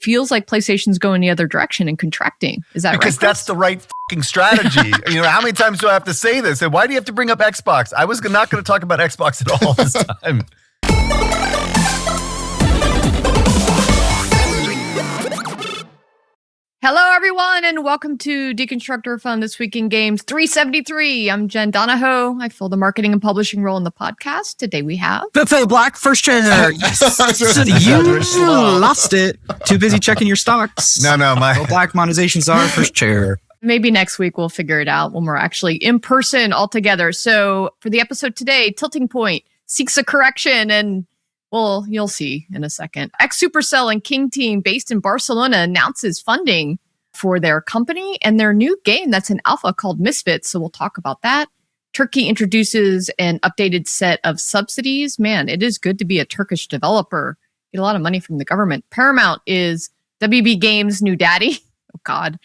feels like PlayStation's going the other direction and contracting. Is that right? Because that's the right fucking strategy. How many times do I have to say this? And why do you have to bring up Xbox? I was not going to talk about Xbox at all this time. Hello, everyone, and welcome to Deconstructor Fun This Week in Games 373. I'm Jen Donahoe. I fill the marketing and publishing role in the podcast. Today we have... Phil Black, first chair. Yes. You lost it. Too busy checking your stocks. No, my... Phil Black, monetization czar, first chair. Maybe next week we'll figure it out when we're actually in person all together. So for the episode today, Tilting Point seeks a correction and... well, you'll see in a second. Supercell and King Team, based in Barcelona, announces funding for their company and their new game that's in alpha called Misfits. So we'll talk about that. Turkey introduces an updated set of subsidies. Man, it is good to be a Turkish developer. Get a lot of money from the government. Paramount is WB Games' new daddy. Oh, God.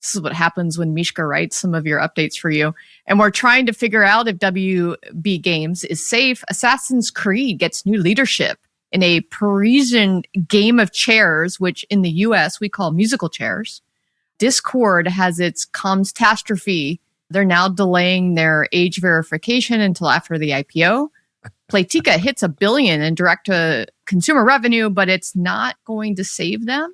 This is what happens when Mishka writes some of your updates for you. And we're trying to figure out if WB Games is safe. Assassin's Creed gets new leadership in a Parisian game of chairs, which in the US we call musical chairs. Discord has its comms-tastrophe. They're now delaying their age verification until after the IPO. Playtika hits $1 billion in direct-to-consumer revenue, but it's not going to save them.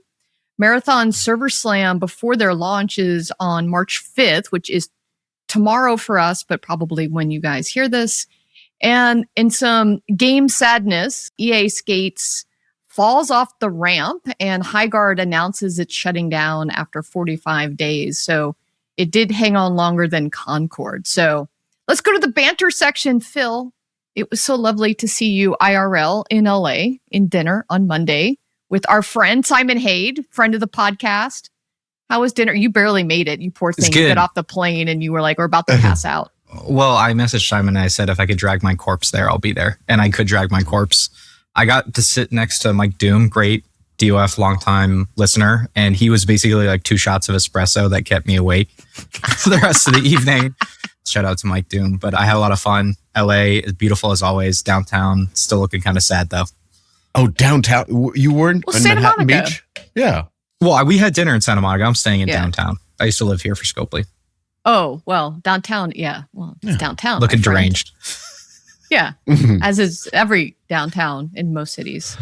Marathon Server Slam before their launch is on March 5th, which is tomorrow for us, but probably when you guys hear this. And in some game sadness, EA Skates falls off the ramp and Highguard announces it's shutting down after 45 days. So it did hang on longer than Concord. So let's go to the banter section. Phil, it was so lovely to see you IRL in LA in dinner on Monday with our friend Simon Haid, friend of the podcast. How was dinner? You barely made it. You poor thing. You got off the plane and you were like, we're about to pass out. Well, I messaged Simon and I said, if I could drag my corpse there, I'll be there. And I could drag my corpse. I got to sit next to Mike Doom, great DOF longtime listener. And he was basically like 2 shots of espresso that kept me awake for the rest of the evening. Shout out to Mike Doom. But I had a lot of fun. LA is beautiful as always. Downtown, still looking kind of sad though. Oh, downtown. You weren't in Santa Manhattan Monica. Beach? Yeah. Well, we had dinner in Santa Monica. I'm staying in downtown. I used to live here for Scopely. Oh, well, downtown. Yeah. Well, it's downtown. Looking deranged. Yeah. As is every downtown in most cities.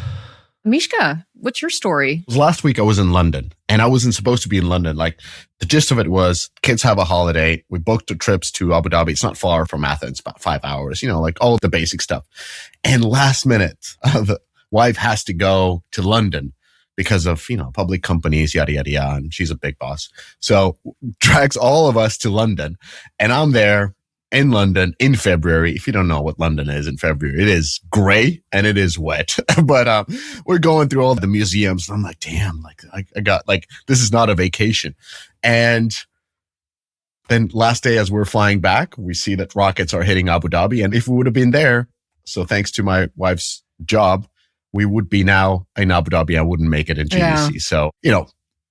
Mishka, what's your story? Last week I was in London and I wasn't supposed to be in London. Like the gist of it was kids have a holiday. We booked the trips to Abu Dhabi. It's not far from Athens, about 5 hours, like all the basic stuff. And last minute, the wife has to go to London because of, public companies, yada, yada, yada. And she's a big boss. So drags all of us to London. And I'm there in London in February. If you don't know what London is in February, it is gray and it is wet. But we're going through all the museums. And I'm like, damn, I got this is not a vacation. And then last day as we're flying back, we see that rockets are hitting Abu Dhabi. And if we would have been there, so thanks to my wife's job, we would be now in Abu Dhabi. I wouldn't make it in GDC. Yeah. So,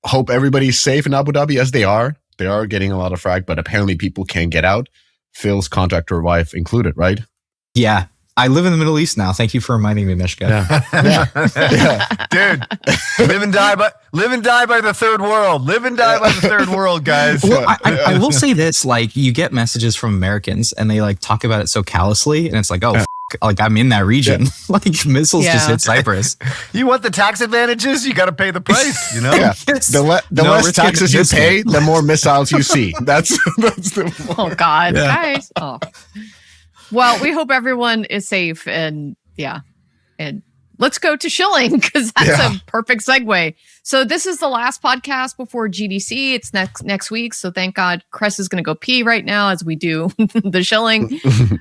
hope everybody's safe in Abu Dhabi as they are. They are getting a lot of frag, but apparently people can't get out. Phil's contractor wife included, right? Yeah. I live in the Middle East now. Thank you for reminding me, Mishka. Yeah. Dude, live and die by the third world. Live and die by the third world, guys. Well, I will say this, you get messages from Americans and they talk about it so callously and it's like, oh, I'm in that region. Yeah. Missiles just hit Cyprus. You want the tax advantages? You got to pay the price, Yeah. The less taxes you pay, the more missiles you see. That's the... Oh, God. Yeah. Guys. Oh. Well, we hope everyone is safe and let's go to Shilling because that's a perfect segue. So this is the last podcast before GDC. It's next week. So thank God Cress is going to go pee right now as we do the Shilling.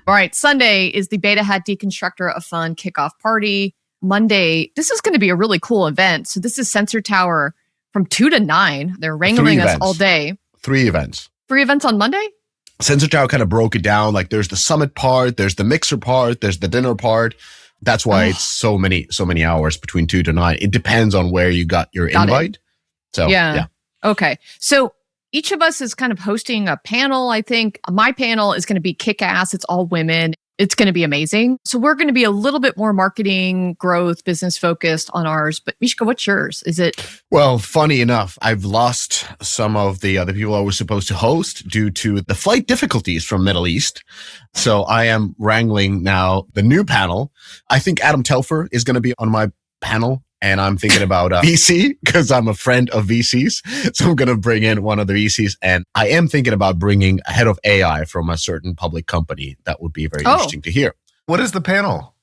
All right. Sunday is the Beta Hat Deconstructor of Fun kickoff party. Monday, this is going to be a really cool event. So this is Sensor Tower from 2 to 9. They're wrangling us all day. 3 events. 3 events on Monday? Sensor Tower kind of broke it down. There's the summit part, there's the mixer part, there's the dinner part. That's why it's so many hours between 2 to 9. It depends on where you got your invite. So yeah. Okay. So each of us is kind of hosting a panel. I think my panel is going to be kick-ass. It's all women. It's going to be amazing. So we're going to be a little bit more marketing, growth, business focused on ours. But Mishka, what's yours? Is it? Well, funny enough, I've lost some of the other people I was supposed to host due to the flight difficulties from Middle East. So I am wrangling now the new panel. I think Adam Telfer is going to be on my panel. And I'm thinking about VC because I'm a friend of VCs. So I'm going to bring in one of the VCs. And I am thinking about bringing a head of AI from a certain public company. That would be very interesting to hear. What is the panel?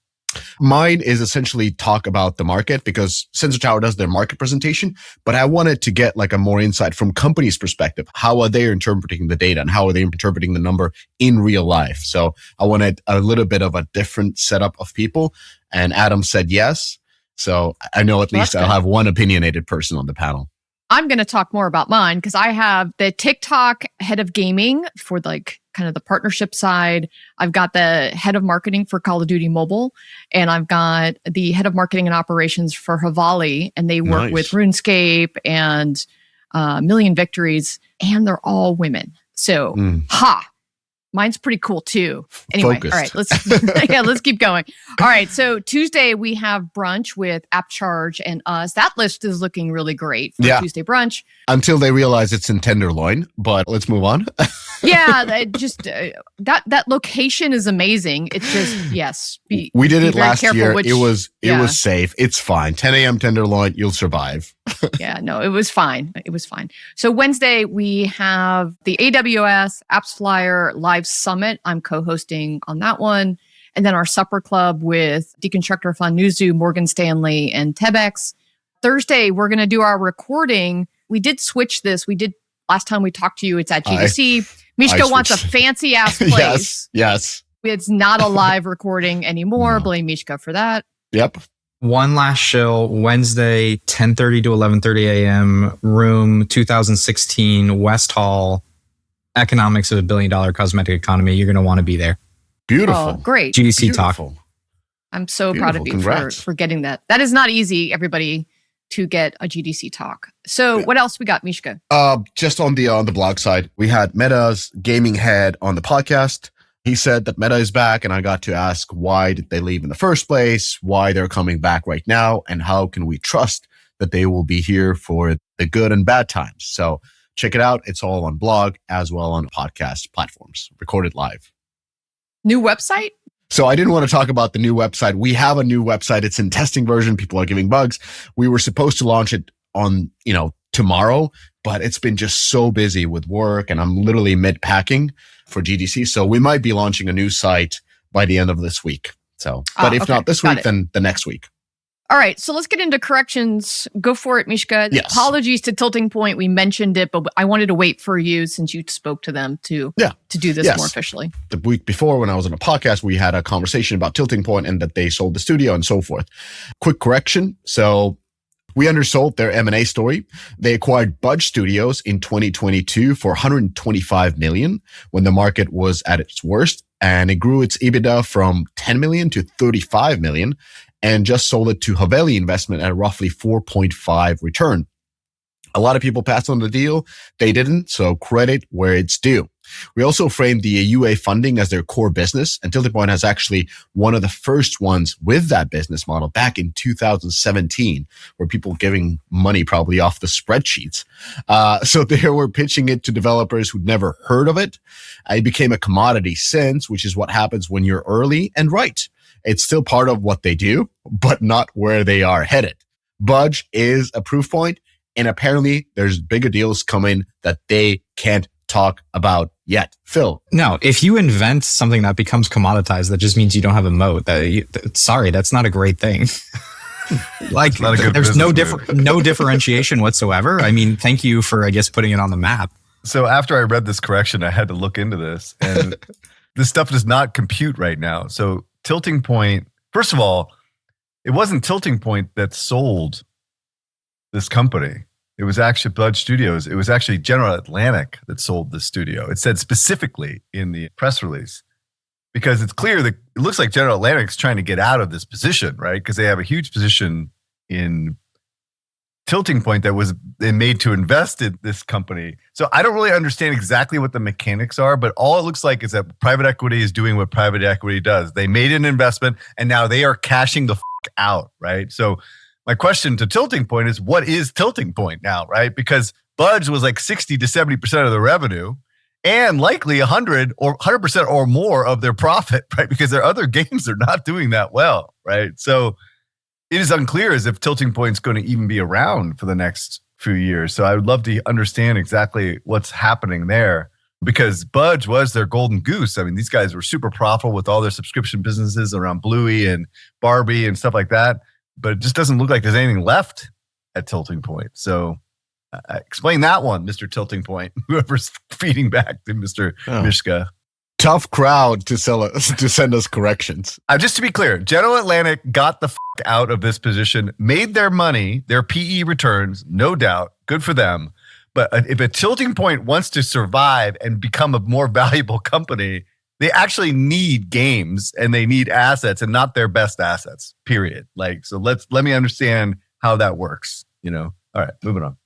Mine is essentially talk about the market because Sensor Tower does their market presentation. But I wanted to get like a more insight from companies' perspective. How are they interpreting the data and how are they interpreting the number in real life? So I wanted a little bit of a different setup of people. And Adam said yes. So I know at least I'll have one opinionated person on the panel. I'm going to talk more about mine because I have the TikTok head of gaming for like kind of the partnership side. I've got the head of marketing for Call of Duty Mobile, and I've got the head of marketing and operations for Havali, and they work with RuneScape and Million Victories, and they're all women. So, mine's pretty cool too. Anyway, Focused. All right, let's keep going. All right, so Tuesday we have brunch with Appcharge and us. That list is looking really great for Tuesday brunch. Until they realize it's in Tenderloin, but let's move on. That location is amazing. It's just we did it last year. It was safe. It's fine. 10 a.m. Tenderloin, you'll survive. It was fine. It was fine. So Wednesday we have the AWS Apps Flyer Live Summit. I'm co-hosting on that one. And then our supper club with Deconstructor Fund, Newzoo, Morgan Stanley, and Tebex. Thursday, we're going to do our recording. We did switch this. We did last time we talked to you. It's at GDC. Mishka wants a fancy ass place. Yes. It's not a live recording anymore. No. Blame Mishka for that. Yep. One last show, Wednesday, 10:30 to 11:30 a.m. Room 2016, West Hall. Economics of a $1 billion cosmetic economy. You're going to want to be there. Beautiful. Oh, great. GDC Talk. I'm so proud of you for getting that. That is not easy, everybody, to get a GDC Talk. So what else we got, Mishka? Just on the blog side, we had Meta's gaming head on the podcast. He said that Meta is back, and I got to ask why did they leave in the first place, why they're coming back right now, and how can we trust that they will be here for the good and bad times. So check it out. It's all on blog as well on podcast platforms, recorded live. New website? So I didn't want to talk about the new website. We have a new website. It's in testing version. People are giving bugs. We were supposed to launch it on, tomorrow, but it's been just so busy with work and I'm literally mid-packing for GDC. So we might be launching a new site by the end of this week. So, but if not this week, then the next week. All right, so let's get into corrections. Go for it, Mishka. Yes. Apologies to Tilting Point. We mentioned it, but I wanted to wait for you since you spoke to them to do this more officially. The week before when I was on a podcast, we had a conversation about Tilting Point and that they sold the studio and so forth. Quick correction. So we undersold their M&A story. They acquired Budge Studios in 2022 for $125 million when the market was at its worst. And it grew its EBITDA from $10 million to $35 million. And just sold it to Haveli Investment at a roughly 4.5 return. A lot of people passed on the deal. They didn't, so credit where it's due. We also framed the UA funding as their core business, and Tilting Point has actually one of the first ones with that business model back in 2017, where people giving money probably off the spreadsheets. So they were pitching it to developers who'd never heard of it. It became a commodity since, which is what happens when you're early and right. It's still part of what they do, but not where they are headed. Budge is a proof point, and apparently there's bigger deals coming that they can't talk about yet. Phil? No, if you invent something that becomes commoditized, that just means you don't have a moat. Sorry, that's not a great thing. Like, there's no differentiation whatsoever. I mean, thank you for, I guess, putting it on the map. So after I read this correction, I had to look into this, and this stuff does not compute right now. So Tilting Point, first of all, it wasn't Tilting Point that sold this company. It was actually Budge Studios. It was actually General Atlantic that sold the studio. It said specifically in the press release, because it's clear that it looks like General Atlantic's trying to get out of this position, right? Because they have a huge position in tilting point that was made to invest in this company. So I don't really understand exactly what the mechanics are, but all it looks like is that private equity is doing what private equity does. They made an investment and now they are cashing the out, right? So my question to Tilting Point is, what is Tilting Point now, right? Because Budge was like 60 to 70% of the revenue and likely 100% or more of their profit, right? Because their other games are not doing that well, right? So it is unclear as if Tilting Point's going to even be around for the next few years. So I would love to understand exactly what's happening there, because Budge was their golden goose. I mean, these guys were super profitable with all their subscription businesses around Bluey and Barbie and stuff like that. But it just doesn't look like there's anything left at Tilting Point. So explain that one, Mr. Tilting Point, whoever's feeding back to Mr. Mishka. Tough crowd to send us corrections. Just to be clear, General Atlantic got the out of this position, made their money, their PE returns, no doubt, good for them. But if a Tilting Point wants to survive and become a more valuable company, they actually need games and they need assets and not their best assets, period. Like, so let me understand how that works, you know? All right, moving on.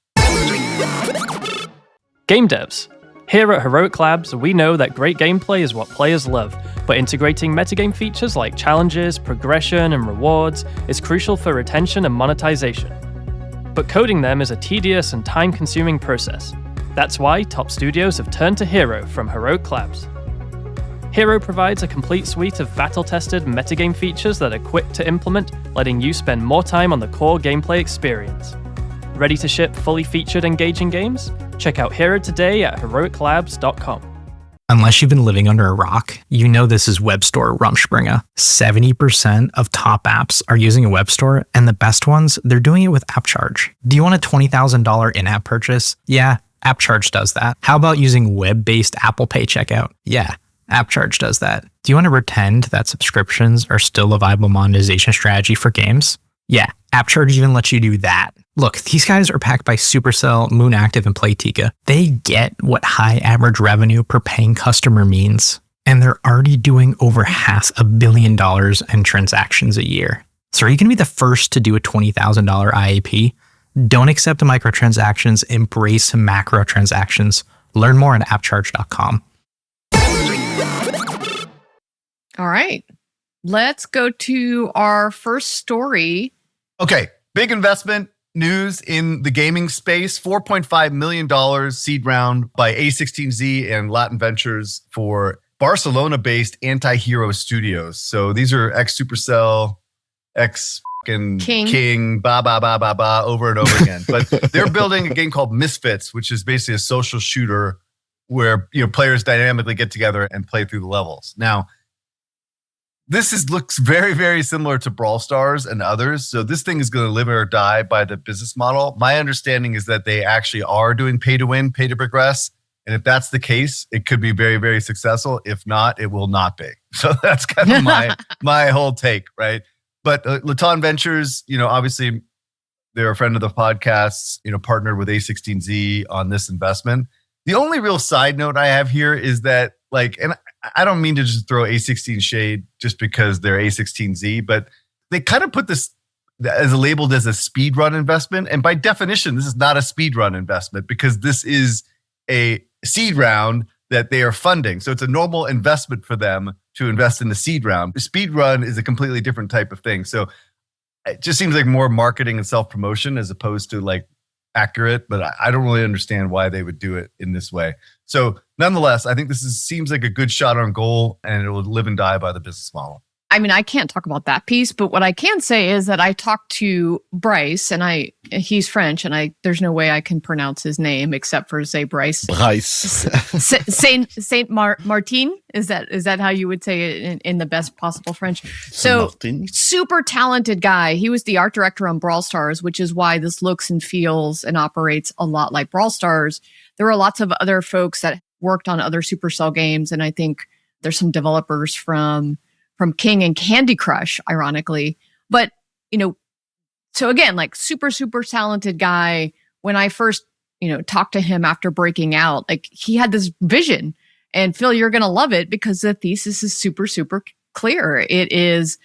Game devs. Here at Heroic Labs, we know that great gameplay is what players love, but integrating metagame features like challenges, progression, and rewards is crucial for retention and monetization. But coding them is a tedious and time-consuming process. That's why top studios have turned to Hero from Heroic Labs. Hero provides a complete suite of battle-tested metagame features that are quick to implement, letting you spend more time on the core gameplay experience. Ready to ship fully featured, engaging games? Check out Hero today at heroiclabs.com. Unless you've been living under a rock, you know this is web store Rumspringa. 70% of top apps are using a web store, and the best ones, they're doing it with Appcharge. Do you want a $20,000 in-app purchase? Yeah, Appcharge does that. How about using web-based Apple Pay checkout? Yeah, Appcharge does that. Do you want to pretend that subscriptions are still a viable monetization strategy for games? Yeah, Appcharge even lets you do that. Look, these guys are backed by Supercell, Moonactive, and Playtika. They get what high average revenue per paying customer means, and they're already doing over $500 million in transactions a year. So are you going to be the first to do a $20,000 IAP? Don't accept microtransactions, embrace macro transactions. Learn more at appcharge.com. All right. Let's go to our first story. Okay, big investment news in the gaming space. $4.5 million seed round by A16Z and Latin Ventures for Barcelona-based anti-hero studios. So these are ex-Supercell, King, over and over again. But they're building a game called Misfits, which is basically a social shooter where players dynamically get together and play through the levels. Now, this looks very, very similar to Brawl Stars and others. So this thing is going to live or die by the business model. My understanding is that they actually are doing pay to win, pay to progress. And if that's the case, it could be very, very successful. If not, it will not be. So that's kind of my whole take, right? But Latin Ventures, obviously they're a friend of the podcasts, partnered with A16Z on this investment. The only real side note I have here is that, and I don't mean to just throw A16 shade just because they're A16Z, but they kind of put this as labeled as a speed run investment. And by definition, this is not a speed run investment because this is a seed round that they are funding. So it's a normal investment for them to invest in the seed round. The speed run is a completely different type of thing. So it just seems like more marketing and self-promotion as opposed to accurate, but I don't really understand why they would do it in this way. So nonetheless, I think this seems like a good shot on goal and it will live and die by the business model. I mean, I can't talk about that piece, but what I can say is that I talked to Bryce, and he's French, and there's no way I can pronounce his name except for say Bryce. Saint Martin. Is that how you would say it in the best possible French? So super talented guy. He was the art director on Brawl Stars, which is why this looks and feels and operates a lot like Brawl Stars. There were lots of other folks that worked on other Supercell games, and I think there's some developers from King and Candy Crush, ironically. But, so again, super, super talented guy. When I first, talked to him after breaking out, he had this vision. And Phil, you're going to love it because the thesis is super, super clear. It is,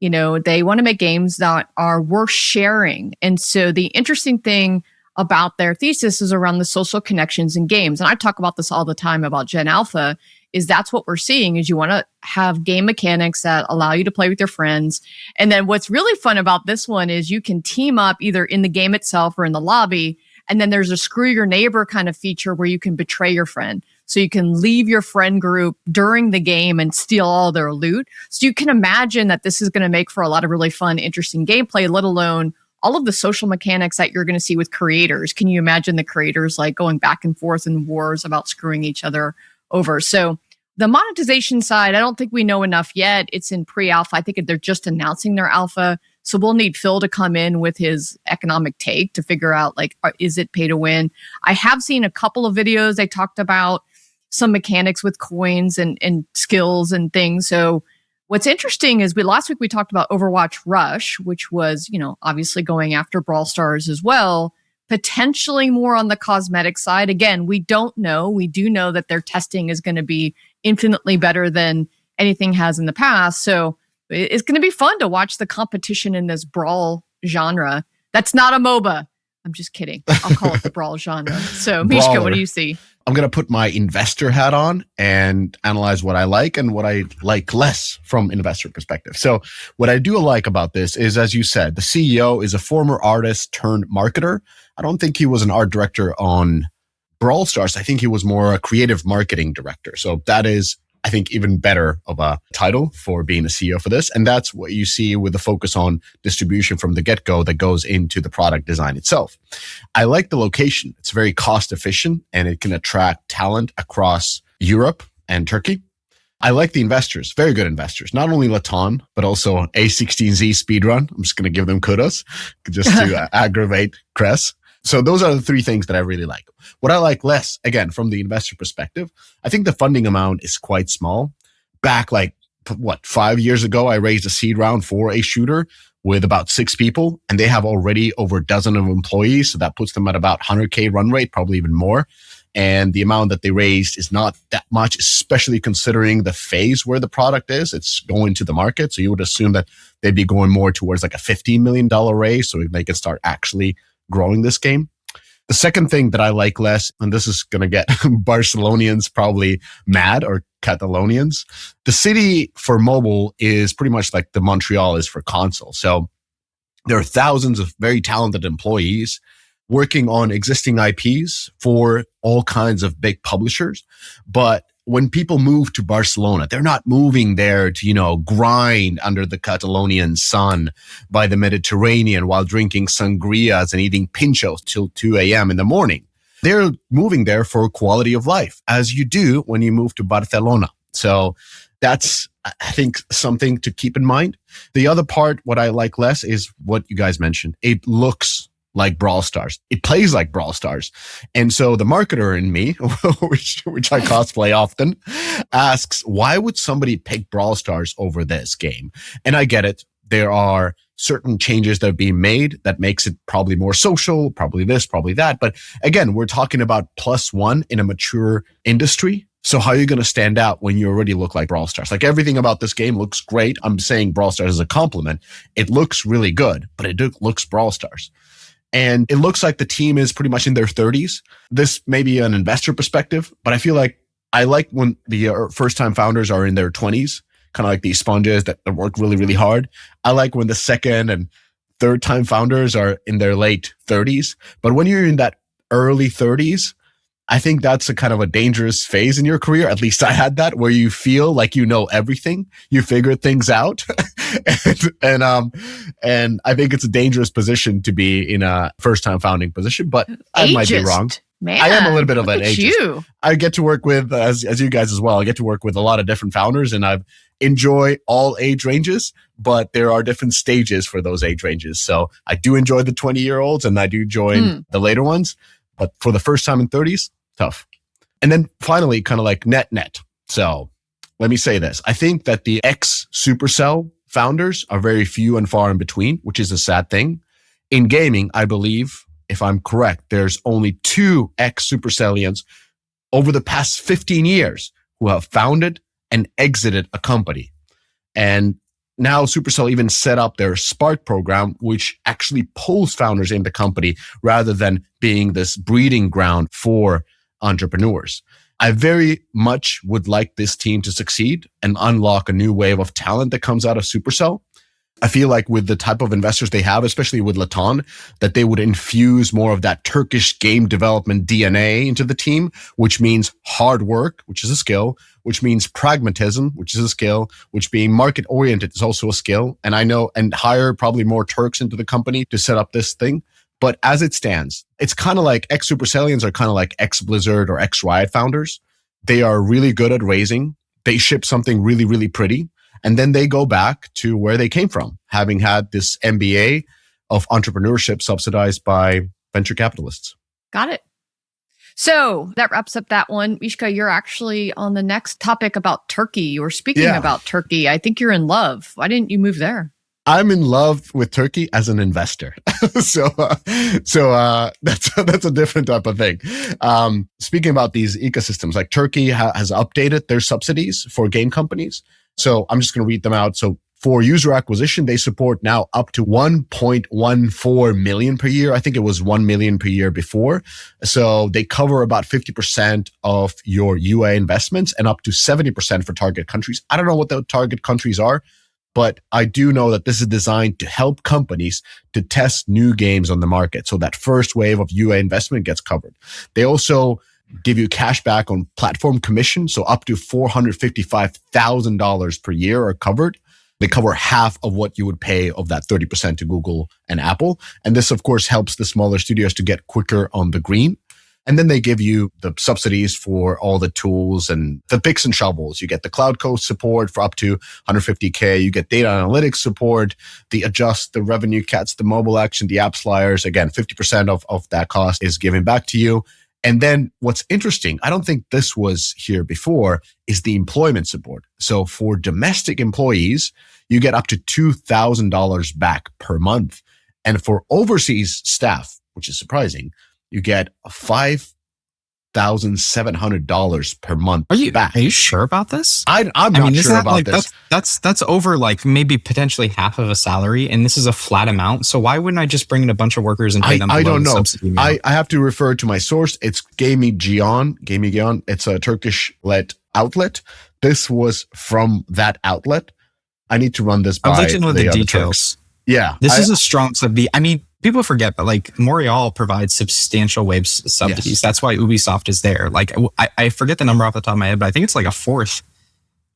They want to make games that are worth sharing. And so the interesting thing about their thesis is around the social connections in games. And I talk about this all the time about Gen Alpha, is that's what we're seeing is you want to have game mechanics that allow you to play with your friends. And then what's really fun about this one is you can team up either in the game itself or in the lobby. And then there's a screw your neighbor kind of feature where you can betray your friend. So you can leave your friend group during the game and steal all their loot. So you can imagine that this is going to make for a lot of really fun, interesting gameplay, let alone all of the social mechanics that you're going to see with creators. Can you imagine the creators like going back and forth in wars about screwing each other over? So the monetization side, I don't think we know enough yet. It's in pre-alpha. I think they're just announcing their alpha. So we'll need Phil to come in with his economic take to figure out, like, is it pay to win? I have seen a couple of videos. They talked about some mechanics with coins and skills and things. So what's interesting is last week we talked about Overwatch Rush, which was, obviously going after Brawl Stars as well, potentially more on the cosmetic side. Again, we don't know. We do know that their testing is going to be infinitely better than anything has in the past. So it's going to be fun to watch the competition in this Brawl genre. That's not a MOBA. I'm just kidding. I'll call it the Brawl genre. So Mishka, what do you see? I'm going to put my investor hat on and analyze what I like and what I like less from investor perspective. So what I do like about this is, as you said, the CEO is a former artist turned marketer. I don't think he was an art director on Brawl Stars. I think he was more a creative marketing director. So that is, I think, even better of a title for being a CEO for this. And that's what you see with the focus on distribution from the get-go that goes into the product design itself. I like the location. It's very cost efficient and it can attract talent across Europe and Turkey. I like the investors, very good investors, not only Laton, but also A16Z Speedrun. I'm just going to give them kudos just to aggravate Cress. So those are the three things that I really like. What I like less, again, from the investor perspective, I think the funding amount is quite small. Back 5 years ago, I raised a seed round for a shooter with about 6 people, and they have already over a dozen of employees. So that puts them at about 100K run rate, probably even more. And the amount that they raised is not that much, especially considering the phase where the product is. It's going to the market. So you would assume that they'd be going more towards like a $15 million raise so they can start actually growing this game. The second thing that I like less, and this is going to get Barcelonians probably mad, or Catalonians, the city for mobile is pretty much like the Montreal is for console. So there are thousands of very talented employees working on existing IPs for all kinds of big publishers. But when people move to Barcelona, they're not moving there to, grind under the Catalonian sun by the Mediterranean while drinking sangrias and eating pinchos till 2 a.m. in the morning. They're moving there for quality of life, as you do when you move to Barcelona. So that's, I think, something to keep in mind. The other part, what I like less, is what you guys mentioned. It looks like Brawl Stars. It plays like Brawl Stars. And so the marketer in me, which I cosplay often, asks, why would somebody pick Brawl Stars over this game? And I get it. There are certain changes that are being made that makes it probably more social, probably this, probably that. But again, we're talking about +1 in a mature industry. So how are you going to stand out when you already look like Brawl Stars? Like, everything about this game looks great. I'm saying Brawl Stars as a compliment. It looks really good, but it looks Brawl Stars. And it looks like the team is pretty much in their 30s. This may be an investor perspective, but I like when the first-time founders are in their 20s, kind of like these sponges that work really, really hard. I like when the second and third-time founders are in their late 30s. But when you're in that early 30s, I think that's a kind of a dangerous phase in your career. At least I had that, where you feel like you know everything, you figure things out, and I think it's a dangerous position to be in a first-time founding position. But I might be wrong. Man, I am a little bit of an ageist. You. I get to work with, as you guys as well, I get to work with a lot of different founders, and I enjoy all age ranges, but there are different stages for those age ranges. So I do enjoy the 20-year-olds, and I do join the later ones. But for the first time in 30s, tough. And then finally, kind of like net. So let me say this. I think that the ex-Supercell founders are very few and far in between, which is a sad thing. In gaming, I believe, if I'm correct, there's only 2 ex-Supercellians over the past 15 years who have founded and exited a company. And Now, Supercell even set up their Spark program, which actually pulls founders in the company rather than being this breeding ground for entrepreneurs. I very much would like this team to succeed and unlock a new wave of talent that comes out of Supercell. I feel like with the type of investors they have, especially with Latan, that they would infuse more of that Turkish game development DNA into the team, which means hard work, which is a skill, which means pragmatism, which is a skill, which being market oriented is also a skill. And I know, and hire probably more Turks into the company to set up this thing. But as it stands, it's kind of like ex-Supercellians are kind of like ex-Blizzard or ex-Riot founders. They are really good at raising. They ship something really, really pretty. And then they go back to where they came from, having had this MBA of entrepreneurship subsidized by venture capitalists. Got it. So that wraps up that one. Mishka, you're actually on the next topic about Turkey. You were speaking about Turkey. I think you're in love. Why didn't you move there? I'm in love with Turkey as an investor. So that's a different type of thing. Speaking about these ecosystems, like Turkey has updated their subsidies for game companies. So I'm just going to read them out. So for user acquisition, they support now up to 1.14 million per year. I think it was 1 million per year before. So they cover about 50% of your UA investments and up to 70% for target countries. I don't know what the target countries are, but I do know that this is designed to help companies to test new games on the market. So that first wave of UA investment gets covered. They also give you cash back on platform commission. So up to $455,000 per year are covered. They cover half of what you would pay of that 30% to Google and Apple. And this, of course, helps the smaller studios to get quicker on the green. And then they give you the subsidies for all the tools and the picks and shovels. You get the cloud code support for up to $150K. You get data analytics support, the adjust, the revenue cats, the mobile action, the app flyers. Again, 50% of that cost is given back to you. And then what's interesting, I don't think this was here before, is the employment support. So for domestic employees, you get up to $2,000 back per month. And for overseas staff, which is surprising, you get $5,700 per month back. Are you sure about this? I'm not sure about this. That's over like maybe potentially half of a salary, and this is a flat amount. So why wouldn't I just bring in a bunch of workers and pay them? I don't know. Subsidy amount? I have to refer to my source. It's Gamigion. It's a Turkish-led outlet. This was from that outlet. I need to run this by. I'd like to know the details. Turks. Yeah, this is a strong subsidy. I mean, people forget, but like Montreal provides substantial wage subsidies. Yes. That's why Ubisoft is there. Like I forget the number off the top of my head, but I think it's like a fourth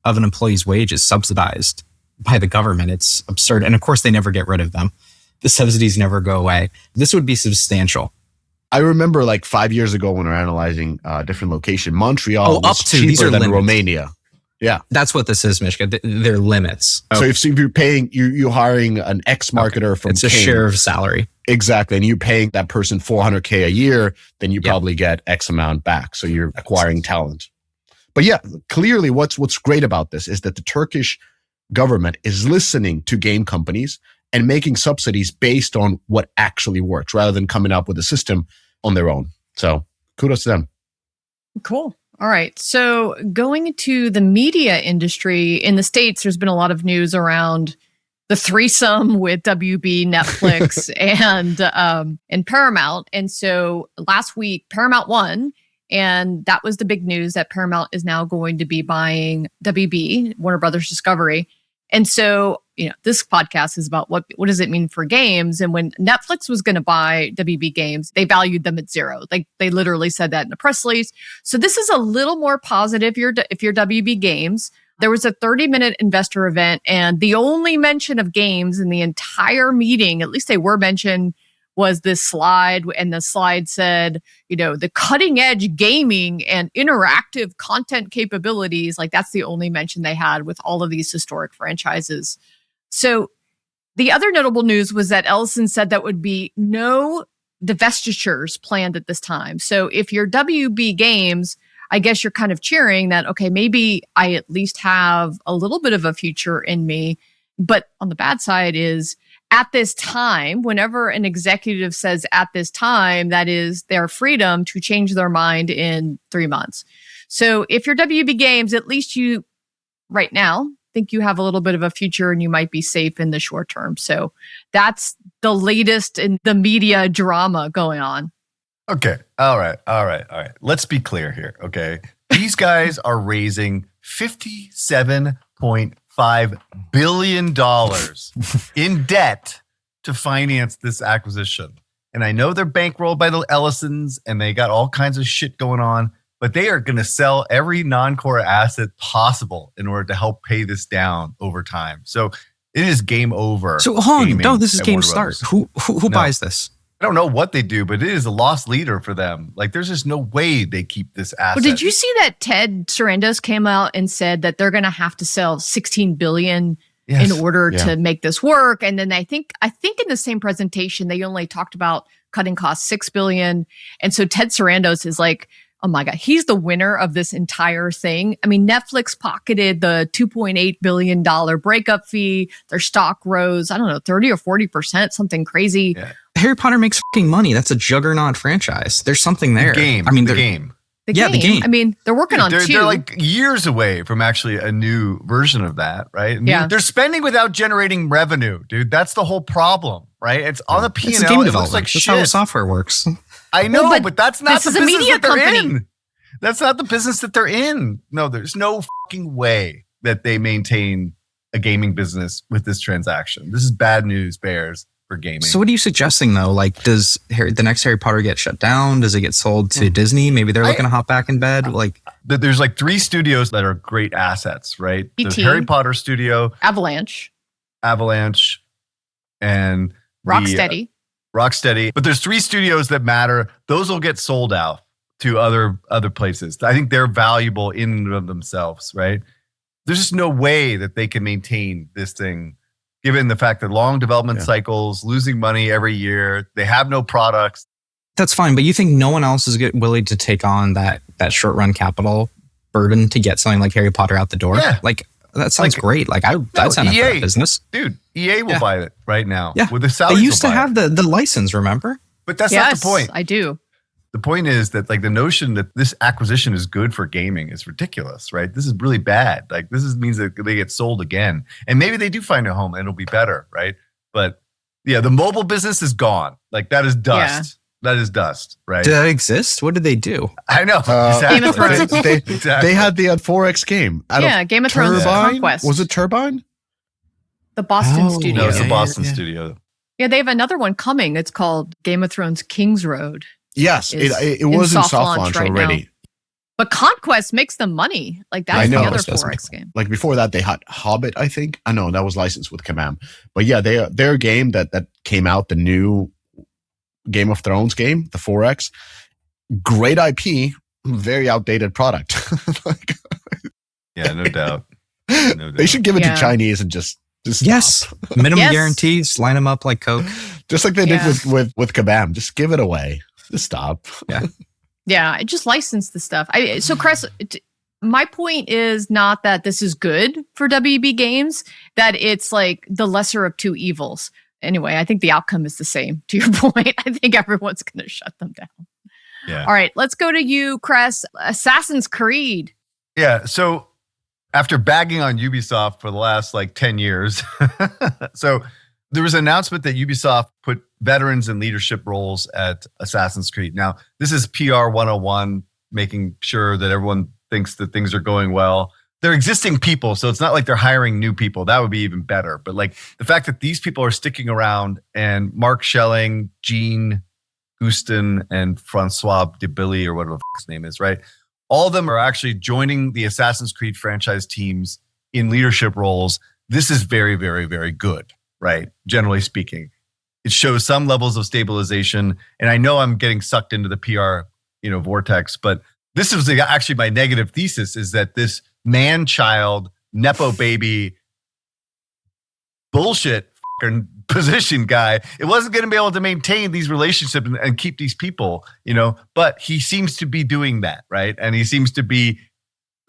of an employee's wage is subsidized by the government. It's absurd. And of course, they never get rid of them. The subsidies never go away. This would be substantial. I remember like 5 years ago when we were analyzing a different location, Montreal was cheaper than Romania. Yeah, that's what this is, Mishka. They're limits. So if you're paying, you're hiring an ex-marketer from it's a share of salary. Exactly. And you're paying that person $400K a year, then you probably get X amount back. So you're acquiring talent. But yeah, clearly what's great about this is that the Turkish government is listening to game companies and making subsidies based on what actually works rather than coming up with a system on their own. So kudos to them. Cool. All right. So going to the media industry in the States, there's been a lot of news around the threesome with WB, Netflix, and Paramount. And so last week, Paramount won. And that was the big news that Paramount is now going to be buying WB, Warner Brothers Discovery. And so, this podcast is about what does it mean for games? And when Netflix was going to buy WB Games, they valued them at zero. Like they literally said that in the press release. So this is a little more positive if you're WB Games. There was a 30-minute investor event, and the only mention of games in the entire meeting, at least they were mentioned, was this slide. And the slide said, the cutting edge gaming and interactive content capabilities. Like that's the only mention they had with all of these historic franchises. So the other notable news was that Ellison said that would be no divestitures planned at this time. So if you're WB Games, I guess you're kind of cheering that, okay, maybe I at least have a little bit of a future in me. But on the bad side is at this time, whenever an executive says at this time, that is their freedom to change their mind in 3 months. So if you're WB Games, at least right now, think you have a little bit of a future and you might be safe in the short term. So that's the latest in the media drama going on. Okay. All right. Let's be clear here. Okay. These guys are raising $57.5 billion in debt to finance this acquisition. And I know they're bankrolled by the Ellisons and they got all kinds of shit going on, but they are going to sell every non-core asset possible in order to help pay this down over time. So it is game over. So hold on, no, this is game start. Who buys this? I don't know what they do, but it is a lost leader for them. Like, there's just no way they keep this asset. Well, did you see that Ted Sarandos came out and said that they're going to have to sell $16 billion in order to make this work? And then I think in the same presentation, they only talked about cutting costs $6 billion. And so Ted Sarandos is like, oh my God, he's the winner of this entire thing. I mean, Netflix pocketed the $2.8 billion breakup fee. Their stock rose, I don't know, 30 or 40%, something crazy. Yeah. Harry Potter makes fucking money. That's a juggernaut franchise. There's something there. The game. I mean, the game. The game. I mean, they're working on 2. They're like years away from actually a new version of that, right? Yeah. They're spending without generating revenue, dude. That's the whole problem, right? It's on the P&L. It's game it development. looks like That's shit. how software works. I know, Well, but that's not the this is a business media that they're company. in. That's not the business that they're in. No, there's no fucking way that they maintain a gaming business with this transaction. This is bad news, Bears, for gaming. So what are you suggesting though? Like, does the next Harry Potter get shut down? Does it get sold to Disney? Maybe they're looking to hop back in bed. Like, there's like 3 studios that are great assets, right? The ET. Harry Potter studio, Avalanche, and Rocksteady. Rocksteady. But there's 3 studios that matter. Those will get sold out to other places. I think they're valuable in and of themselves, right? There's just no way that they can maintain this thing, given the fact that long development cycles, losing money every year, they have no products. that's fine, but you think no one else is willing to take on that short run capital burden to get something like Harry Potter out the door? Yeah. Like, that sounds great. Like, that's sign up for that business. Dude, EA will buy it right now. Yeah. With the They salaries used to have the license, remember? But that's not the point. I do. The point is that, like, the notion that this acquisition is good for gaming is ridiculous, right? This is really bad. Like, means that they get sold again. And maybe they do find a home and it'll be better, right? But yeah, the mobile business is gone. Like, that is dust. That is dust, right? Did that exist? What did they do? I know. Game of Thrones. Exactly. They had the 4X game. Game of Thrones Conquest. Was it Turbine? The Boston studio. No, it's the Boston studio. Yeah, they have another one coming. It's called Game of Thrones King's Road. Yes, it was in soft launch right already. now. But Conquest makes them money. Like, that's the other 4X game. Like, before that, they had Hobbit, I think. I know that was licensed with Kabam. But yeah, their game that came out, the new Game of Thrones game, the 4X, great IP, very outdated product. Yeah, no doubt. They should give it to Chinese and just yes, stop. Minimum guarantees, line them up like Coke. Just like they did with Kabam. Just give it away. Just stop. Yeah, just license the stuff. So Chris, my point is not that this is good for WB Games, that it's like the lesser of two evils. Anyway, I think the outcome is the same. To your point, I think everyone's going to shut them down. Yeah. All right, let's go to you, Chris. Assassin's Creed. Yeah. So after bagging on Ubisoft for the last 10 years, so there was an announcement that Ubisoft put veterans in leadership roles at Assassin's Creed. Now, this is PR 101, making sure that everyone thinks that things are going well. They're existing people, so it's not like they're hiring new people. That would be even better. But the fact that these people are sticking around, and Mark Schelling, Gene Houston, and Francois de Billy, or whatever his name is, right? All of them are actually joining the Assassin's Creed franchise teams in leadership roles. This is very, very, very good, right? Generally speaking, it shows some levels of stabilization. And I know I'm getting sucked into the PR, vortex, but this is actually my negative thesis, is that this man-child, Nepo baby, bullshit position guy, it wasn't going to be able to maintain these relationships and keep these people, but he seems to be doing that, right? And he seems to be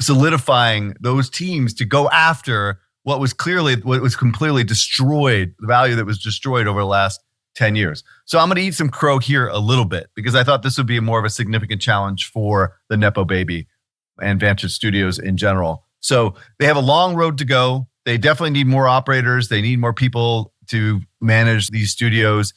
solidifying those teams to go after what was completely destroyed, the value that was destroyed over the last 10 years. So I'm going to eat some crow here a little bit, because I thought this would be more of a significant challenge for the Nepo baby and Vantage Studios in general. So they have a long road to go. They definitely need more operators. They need more people to manage these studios.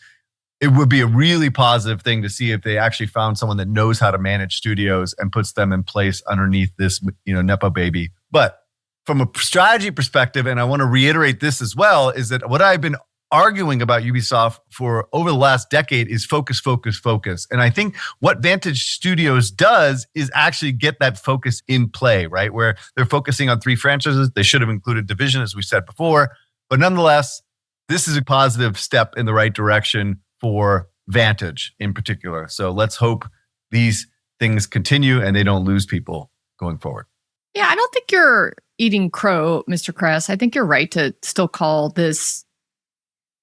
It would be a really positive thing to see if they actually found someone that knows how to manage studios and puts them in place underneath this, Nepo baby. But from a strategy perspective, and I want to reiterate this as well, is that what I've been arguing about Ubisoft for over the last decade is focus, focus, focus. And I think what Vantage Studios does is actually get that focus in play, right? Where they're focusing on 3 franchises. They should have included Division, as we said before. But nonetheless, this is a positive step in the right direction for Vantage in particular. So let's hope these things continue and they don't lose people going forward. Yeah, I don't think you're eating crow, Mr. Kress. I think you're right to still call this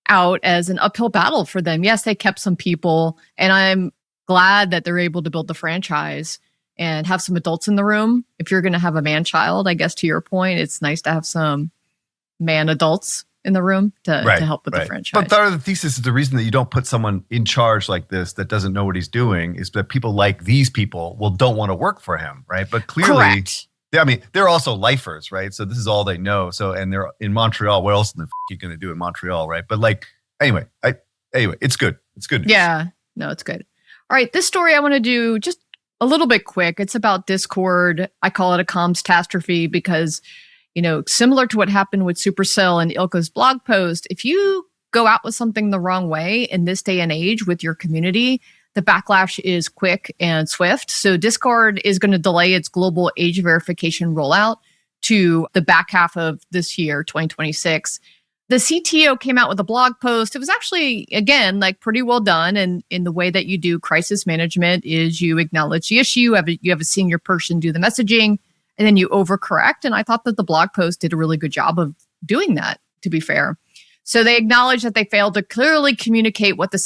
out as an uphill battle for them. Yes, they kept some people, and I'm glad that they're able to build the franchise and have some adults in the room. If you're going to have a man-child, I guess to your point, it's nice to have some man adults in the room to help with the franchise. But part of the thesis is the reason that you don't put someone in charge like this that doesn't know what he's doing is that people like these people don't want to work for him, right? But clearly, correct. They're also lifers, right? So this is all they know. So, and they're in Montreal. What else in the f*** you going to do in Montreal, right? But anyway, it's good. It's good news. Yeah, no, it's good. All right, this story I want to do just a little bit quick. It's about Discord. I call it a comms catastrophe because, similar to what happened with Supercell and Ilka's blog post, if you go out with something the wrong way in this day and age with your community, the backlash is quick and swift. So Discord is going to delay its global age verification rollout to the back half of this year, 2026. The CTO came out with a blog post. It was actually, again, pretty well done. And in the way that you do crisis management is you acknowledge the issue, you have a senior person do the messaging, and then you overcorrect. And I thought that the blog post did a really good job of doing that, to be fair. So they acknowledge that they failed to clearly communicate what the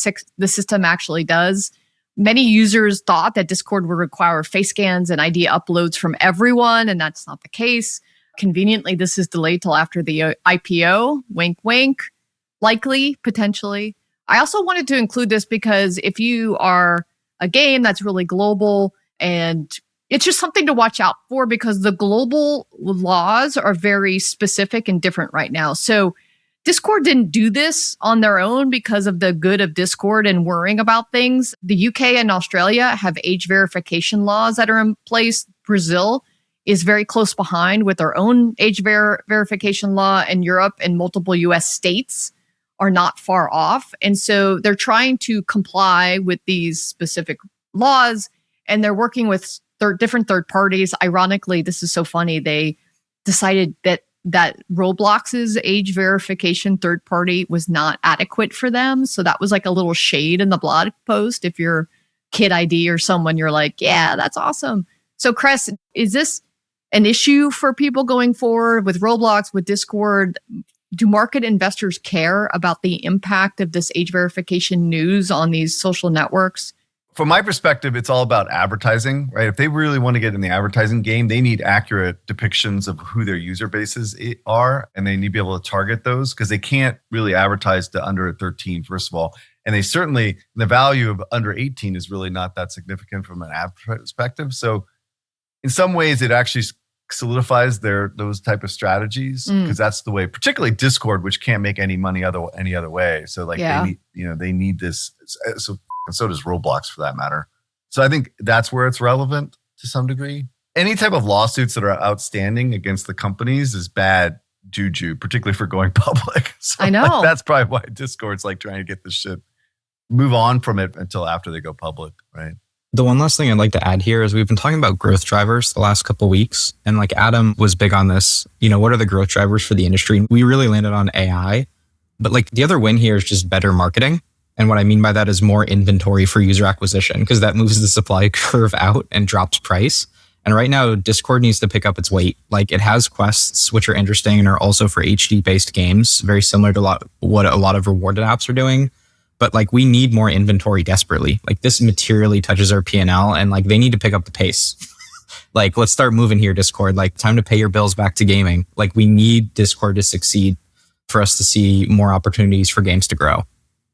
system actually does. Many users thought that Discord would require face scans and ID uploads from everyone, and that's not the case. Conveniently, this is delayed till after the IPO. Wink, wink. Likely, potentially. I also wanted to include this because if you are a game that's really global, and it's just something to watch out for because the global laws are very specific and different right now. So Discord didn't do this on their own because of the good of Discord and worrying about things. The UK and Australia have age verification laws that are in place. Brazil is very close behind with their own age verification law, and Europe and multiple US states are not far off. And so they're trying to comply with these specific laws, and they're working with different third parties. Ironically, this is so funny. They decided that Roblox's age verification third party was not adequate for them. So that was a little shade in the blog post. If you're Kid ID or someone, you're like, yeah, that's awesome. So Cress, is this an issue for people going forward with Roblox, with Discord? Do market investors care about the impact of this age verification news on these social networks? From my perspective, it's all about advertising, right? If they really want to get in the advertising game, they need accurate depictions of who their user bases are, and they need to be able to target those because they can't really advertise to under 13, first of all. And they certainly, the value of under 18 is really not that significant from an ad perspective. So in some ways, it actually solidifies those type of strategies because that's the way, particularly Discord, which can't make any money any other way. So they need this. So does Roblox for that matter. So I think that's where it's relevant to some degree. Any type of lawsuits that are outstanding against the companies is bad juju, particularly for going public. So I know. That's probably why Discord's trying to get this shit, move on from it until after they go public, right? The one last thing I'd like to add here is we've been talking about growth drivers the last couple of weeks. And Adam was big on this. What are the growth drivers for the industry? We really landed on AI. But the other win here is just better marketing. And what I mean by that is more inventory for user acquisition because that moves the supply curve out and drops price. And right now, Discord needs to pick up its weight. It has quests, which are interesting and are also for HD-based games, very similar to what a lot of rewarded apps are doing. But we need more inventory desperately. This materially touches our P&L and they need to pick up the pace. Let's start moving here, Discord. Time to pay your bills back to gaming. We need Discord to succeed for us to see more opportunities for games to grow.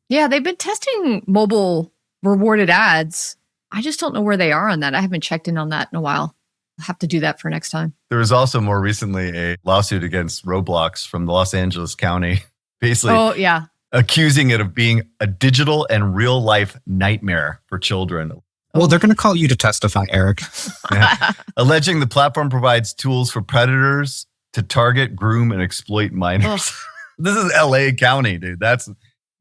Yeah, they've been testing mobile rewarded ads. I just don't know where they are on that. I haven't checked in on that in a while. I'll have to do that for next time. There was also more recently a lawsuit against Roblox from the Los Angeles County, basically accusing it of being a digital and real life nightmare for children. Well, they're going to call you to testify, Eric. Alleging the platform provides tools for predators to target, groom, and exploit minors. This is LA County, dude. That's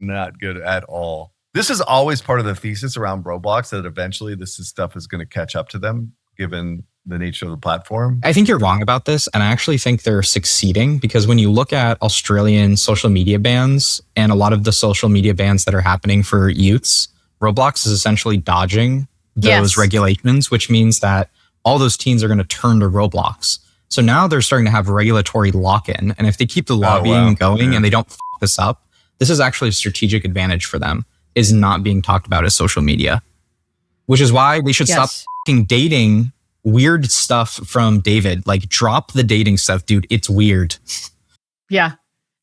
not good at all. This is always part of the thesis around Roblox, that eventually this stuff is going to catch up to them, given the nature of the platform. I think you're wrong about this, and I actually think they're succeeding, because when you look at Australian social media bans and a lot of the social media bans that are happening for youths, Roblox is essentially dodging those regulations, which means that all those teens are going to turn to Roblox. So now they're starting to have regulatory lock-in, and if they keep the lobbying going and they don't f*** this up, this is actually a strategic advantage for them, is not being talked about as social media, which is why they should stop f***ing dating weird stuff from David. Like, drop the dating stuff, dude. It's weird. Yeah.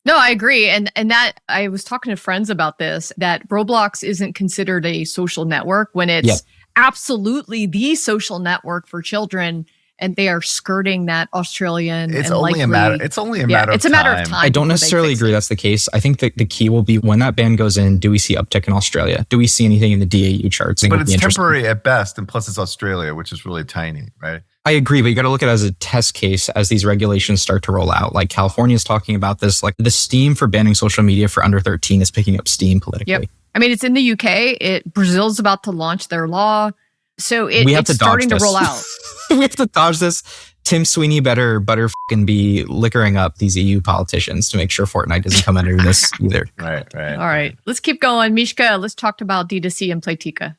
No, I agree. And that I was talking to friends about this, that Roblox isn't considered a social network when it's absolutely the social network for children. And they are skirting that Australian. It's only a matter of time. I don't necessarily agree that's the case. I think that the key will be when that ban goes in, do we see uptick in Australia? Do we see anything in the DAU charts? But it's temporary at best. And plus it's Australia, which is really tiny, right? I agree, but you got to look at it as a test case as these regulations start to roll out. Like California is talking about this, like the steam for banning social media for under 13 is picking up steam politically. Yep. I mean, it's in the UK. Brazil's about to launch their law. So it's starting to roll out. We have to dodge this. Tim Sweeney better fucking be liquoring up these EU politicians to make sure Fortnite doesn't come under this either. Right. All right. Let's keep going. Mishka, let's talk about D2C and Playtika.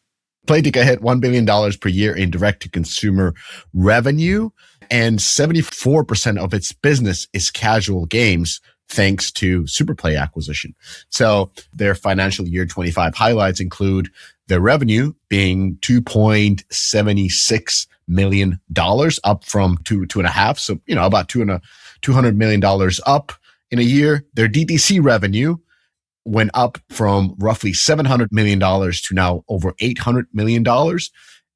Playtika hit $1 billion per year in direct-to-consumer revenue, and 74% of its business is casual games, thanks to Superplay acquisition. So their financial year 25 highlights include their revenue being $2.76 million, up from two and a half. So, about $200 million up in a year. Their DTC revenue went up from roughly $700 million to now over $800 million.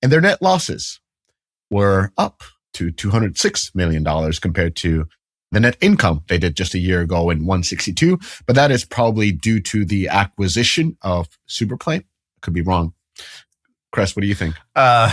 And their net losses were up to $206 million compared to the net income they did just a year ago in 162. But that is probably due to the acquisition of Superplay. Could be wrong. Cress, what do you think? Poor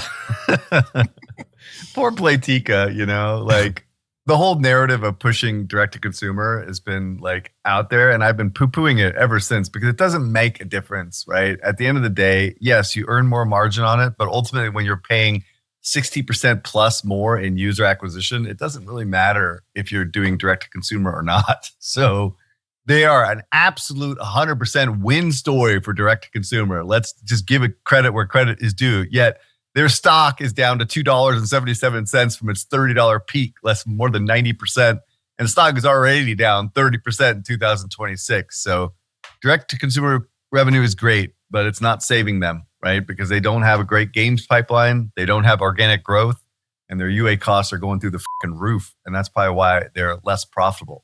Playtika, like the whole narrative of pushing direct to consumer has been like out there, and I've been poo-pooing it ever since because it doesn't make a difference, right? At the end of the day, yes, you earn more margin on it, but ultimately when you're paying 60% plus more in user acquisition, it doesn't really matter if you're doing direct to consumer or not. So they are an absolute 100% win story for direct to consumer. Let's just give it credit where credit is due. Yet their stock is down to $2.77 from its $30 peak, more than 90%. And the stock is already down 30% in 2026. So direct to consumer revenue is great, but it's not saving them, right? Because they don't have a great games pipeline. They don't have organic growth, and their UA costs are going through the fucking roof. And that's probably why they're less profitable.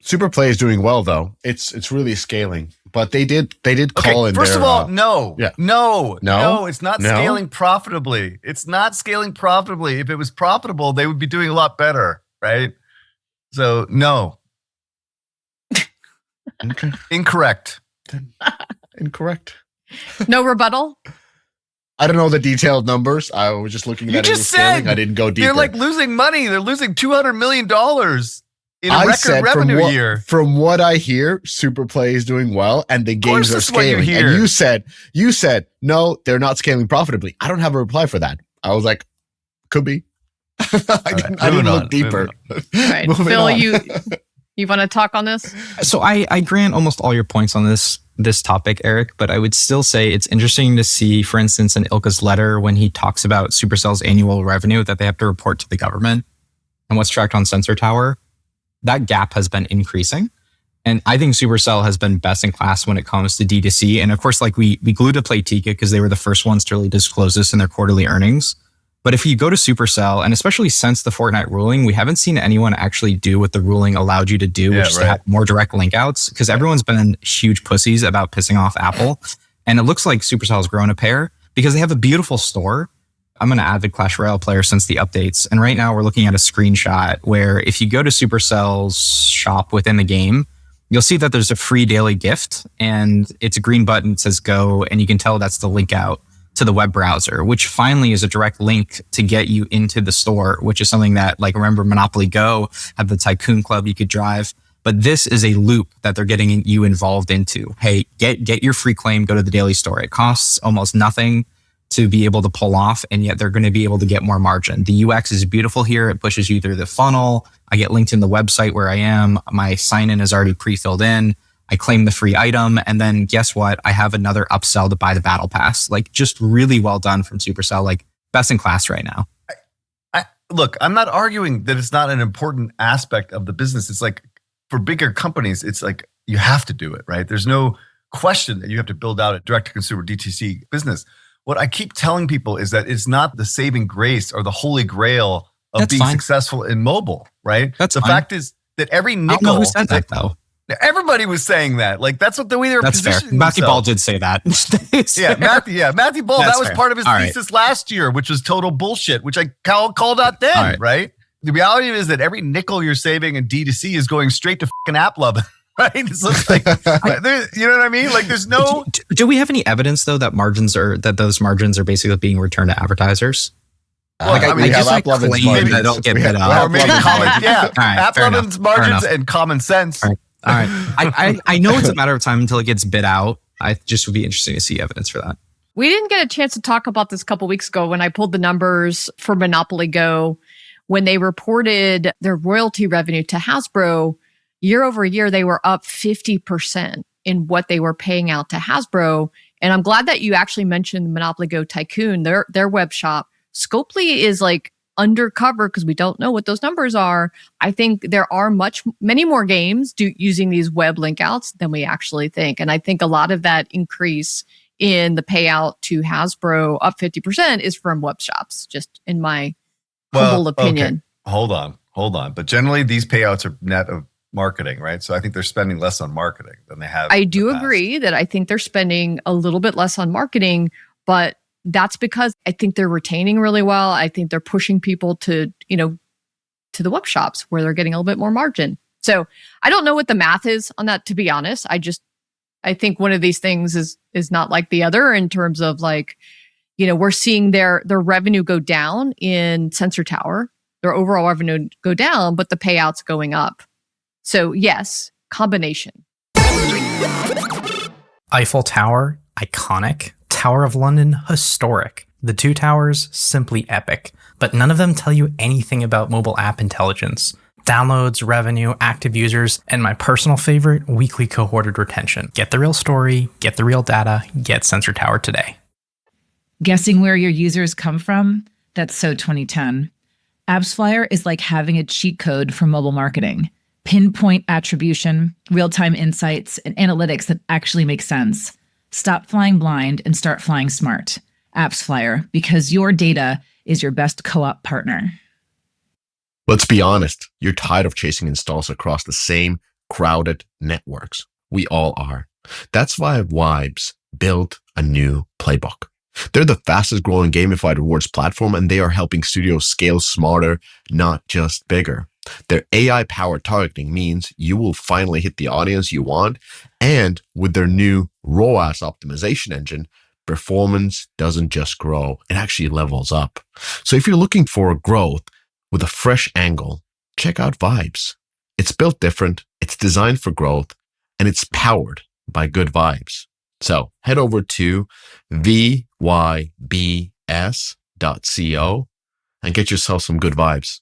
Superplay is doing well though. It's really scaling, but they did call in. First of all, no, it's not No? scaling profitably. It's not scaling profitably. If it was profitable, they would be doing a lot better, right? So no, Okay. incorrect. Incorrect. No rebuttal? I don't know the detailed numbers. I was just looking at You it just was scaling. said I didn't go deeper. They're like losing money. They're losing $200 million in a I record said revenue year. From what I hear, Superplay is doing well and the games are this is what you scaling. hear. And you said, no, they're not scaling profitably. I don't have a reply for that. I was like, could be. I didn't look deeper. All right. Moving Phil, on. you want to talk on this? So I grant almost all your points on this topic, Eric, but I would still say it's interesting to see, for instance, in Ilka's letter when he talks about Supercell's annual revenue that they have to report to the government and what's tracked on Sensor Tower. That gap has been increasing. And I think Supercell has been best in class when it comes to D2C. And of course, like we glued to Playtika because they were the first ones to really disclose this in their quarterly earnings. But if you go to Supercell, and especially since the Fortnite ruling, we haven't seen anyone actually do what the ruling allowed you to do, which is to have more direct link outs, because everyone's been huge pussies about pissing off Apple. And it looks like Supercell has grown a pair because they have a beautiful store. I'm an avid Clash Royale player since the updates. And right now we're looking at a screenshot where if you go to Supercell's shop within the game, you'll see that there's a free daily gift and it's a green button that says go. And you can tell that's the link out to the web browser, which finally is a direct link to get you into the store, which is something that, like, remember Monopoly Go had the Tycoon Club you could drive. But this is a loop that they're getting you involved into. Hey, get your free claim, go to the daily store. It costs almost nothing to be able to pull off, and yet they're going to be able to get more margin. The UX is beautiful here. It pushes you through the funnel. I get linked in the website where I am. My sign-in is already pre-filled in. I claim the free item, and then guess what? I have another upsell to buy the battle pass. Like, just really well done from Supercell. Like, best in class right now. Look, I'm not arguing that it's not an important aspect of the business. It's like, for bigger companies, it's like you have to do it, right? There's no question that you have to build out a direct-to-consumer DTC business. What I keep telling people is that it's not the saving grace or the holy grail of That's being fine. successful in mobile, right? That's the fine. fact is that every I don't know nickel. who said that, though. Everybody was saying that. Like, that's what the way they're That's fair. positioning Matthew Ball themselves. did say that. Matthew Ball. That's That was fair. part of his All right. thesis last year, which was total bullshit, which I called out then, All right. right? The reality is that every nickel you're saving in D2C is going straight to fucking app loving, right? So it's like, you know what I mean? Like, there's no. Do we have any evidence though that those margins are basically being returned to advertisers? Like, I mean, I guess I AppLovin's claim margins. that I don't get We bid have- up. Or maybe common, yeah. All right, App fair enough, Levin's fair margins enough. and common sense. All right. I know it's a matter of time until it gets bid out. I just would be interesting to see evidence for that. We didn't get a chance to talk about this a couple weeks ago when I pulled the numbers for Monopoly Go. When they reported their royalty revenue to Hasbro, year over year, they were up 50% in what they were paying out to Hasbro. And I'm glad that you actually mentioned Monopoly Go Tycoon, their web shop. Scopely is like undercover because we don't know what those numbers are. I think there are many more games using these web link outs than we actually think. And I think a lot of that increase in the payout to Hasbro up 50% is from web shops, just in my humble opinion. Okay. Hold on. But generally, these payouts are net of marketing, right? So I think they're spending less on marketing than they have. I do agree that I think they're spending a little bit less on marketing, but that's because I think they're retaining really well. I think they're pushing people to the web shops where they're getting a little bit more margin. So I don't know what the math is on that, to be honest. I think one of these things is not like the other in terms of like, we're seeing their revenue go down in Sensor Tower, their overall revenue go down, but the payouts going up. So yes, combination. Eiffel Tower, iconic. Tower of London, historic. The two towers, simply epic. But none of them tell you anything about mobile app intelligence. Downloads, revenue, active users, and my personal favorite, weekly cohorted retention. Get the real story, get the real data, get Sensor Tower today. Guessing where your users come from? That's so 2010. AppsFlyer is like having a cheat code for mobile marketing. Pinpoint attribution, real-time insights, and analytics that actually make sense. Stop flying blind and start flying smart. AppsFlyer, because your data is your best co-op partner. Let's be honest, you're tired of chasing installs across the same crowded networks. We all are. That's why Vibes built a new Playbook. They're the fastest growing gamified rewards platform, and they are helping studios scale smarter, not just bigger. Their AI-powered targeting means you will finally hit the audience you want, and with their new ROAS optimization engine, performance doesn't just grow, it actually levels up. So if you're looking for growth with a fresh angle, check out Vibes. It's built different, it's designed for growth, and it's powered by good vibes. So head over to vybs.co and get yourself some good vibes.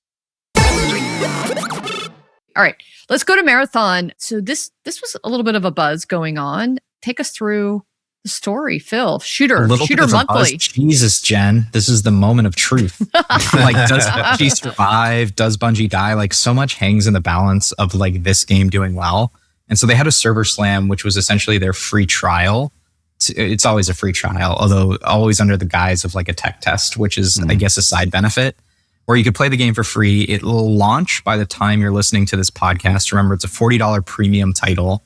All right, let's go to Marathon. So this was a little bit of a buzz going on. Take us through the story, Phil. Shooter Monthly. Jesus, Jen, this is the moment of truth. Like, does Bungie survive? Does Bungie die? Like, so much hangs in the balance of like this game doing well. And so they had a server slam, which was essentially their free trial. It's always a free trial, although always under the guise of like a tech test, which is, I guess, a side benefit, where you could play the game for free. It will launch by the time you're listening to this podcast. Remember, it's a $40 premium title.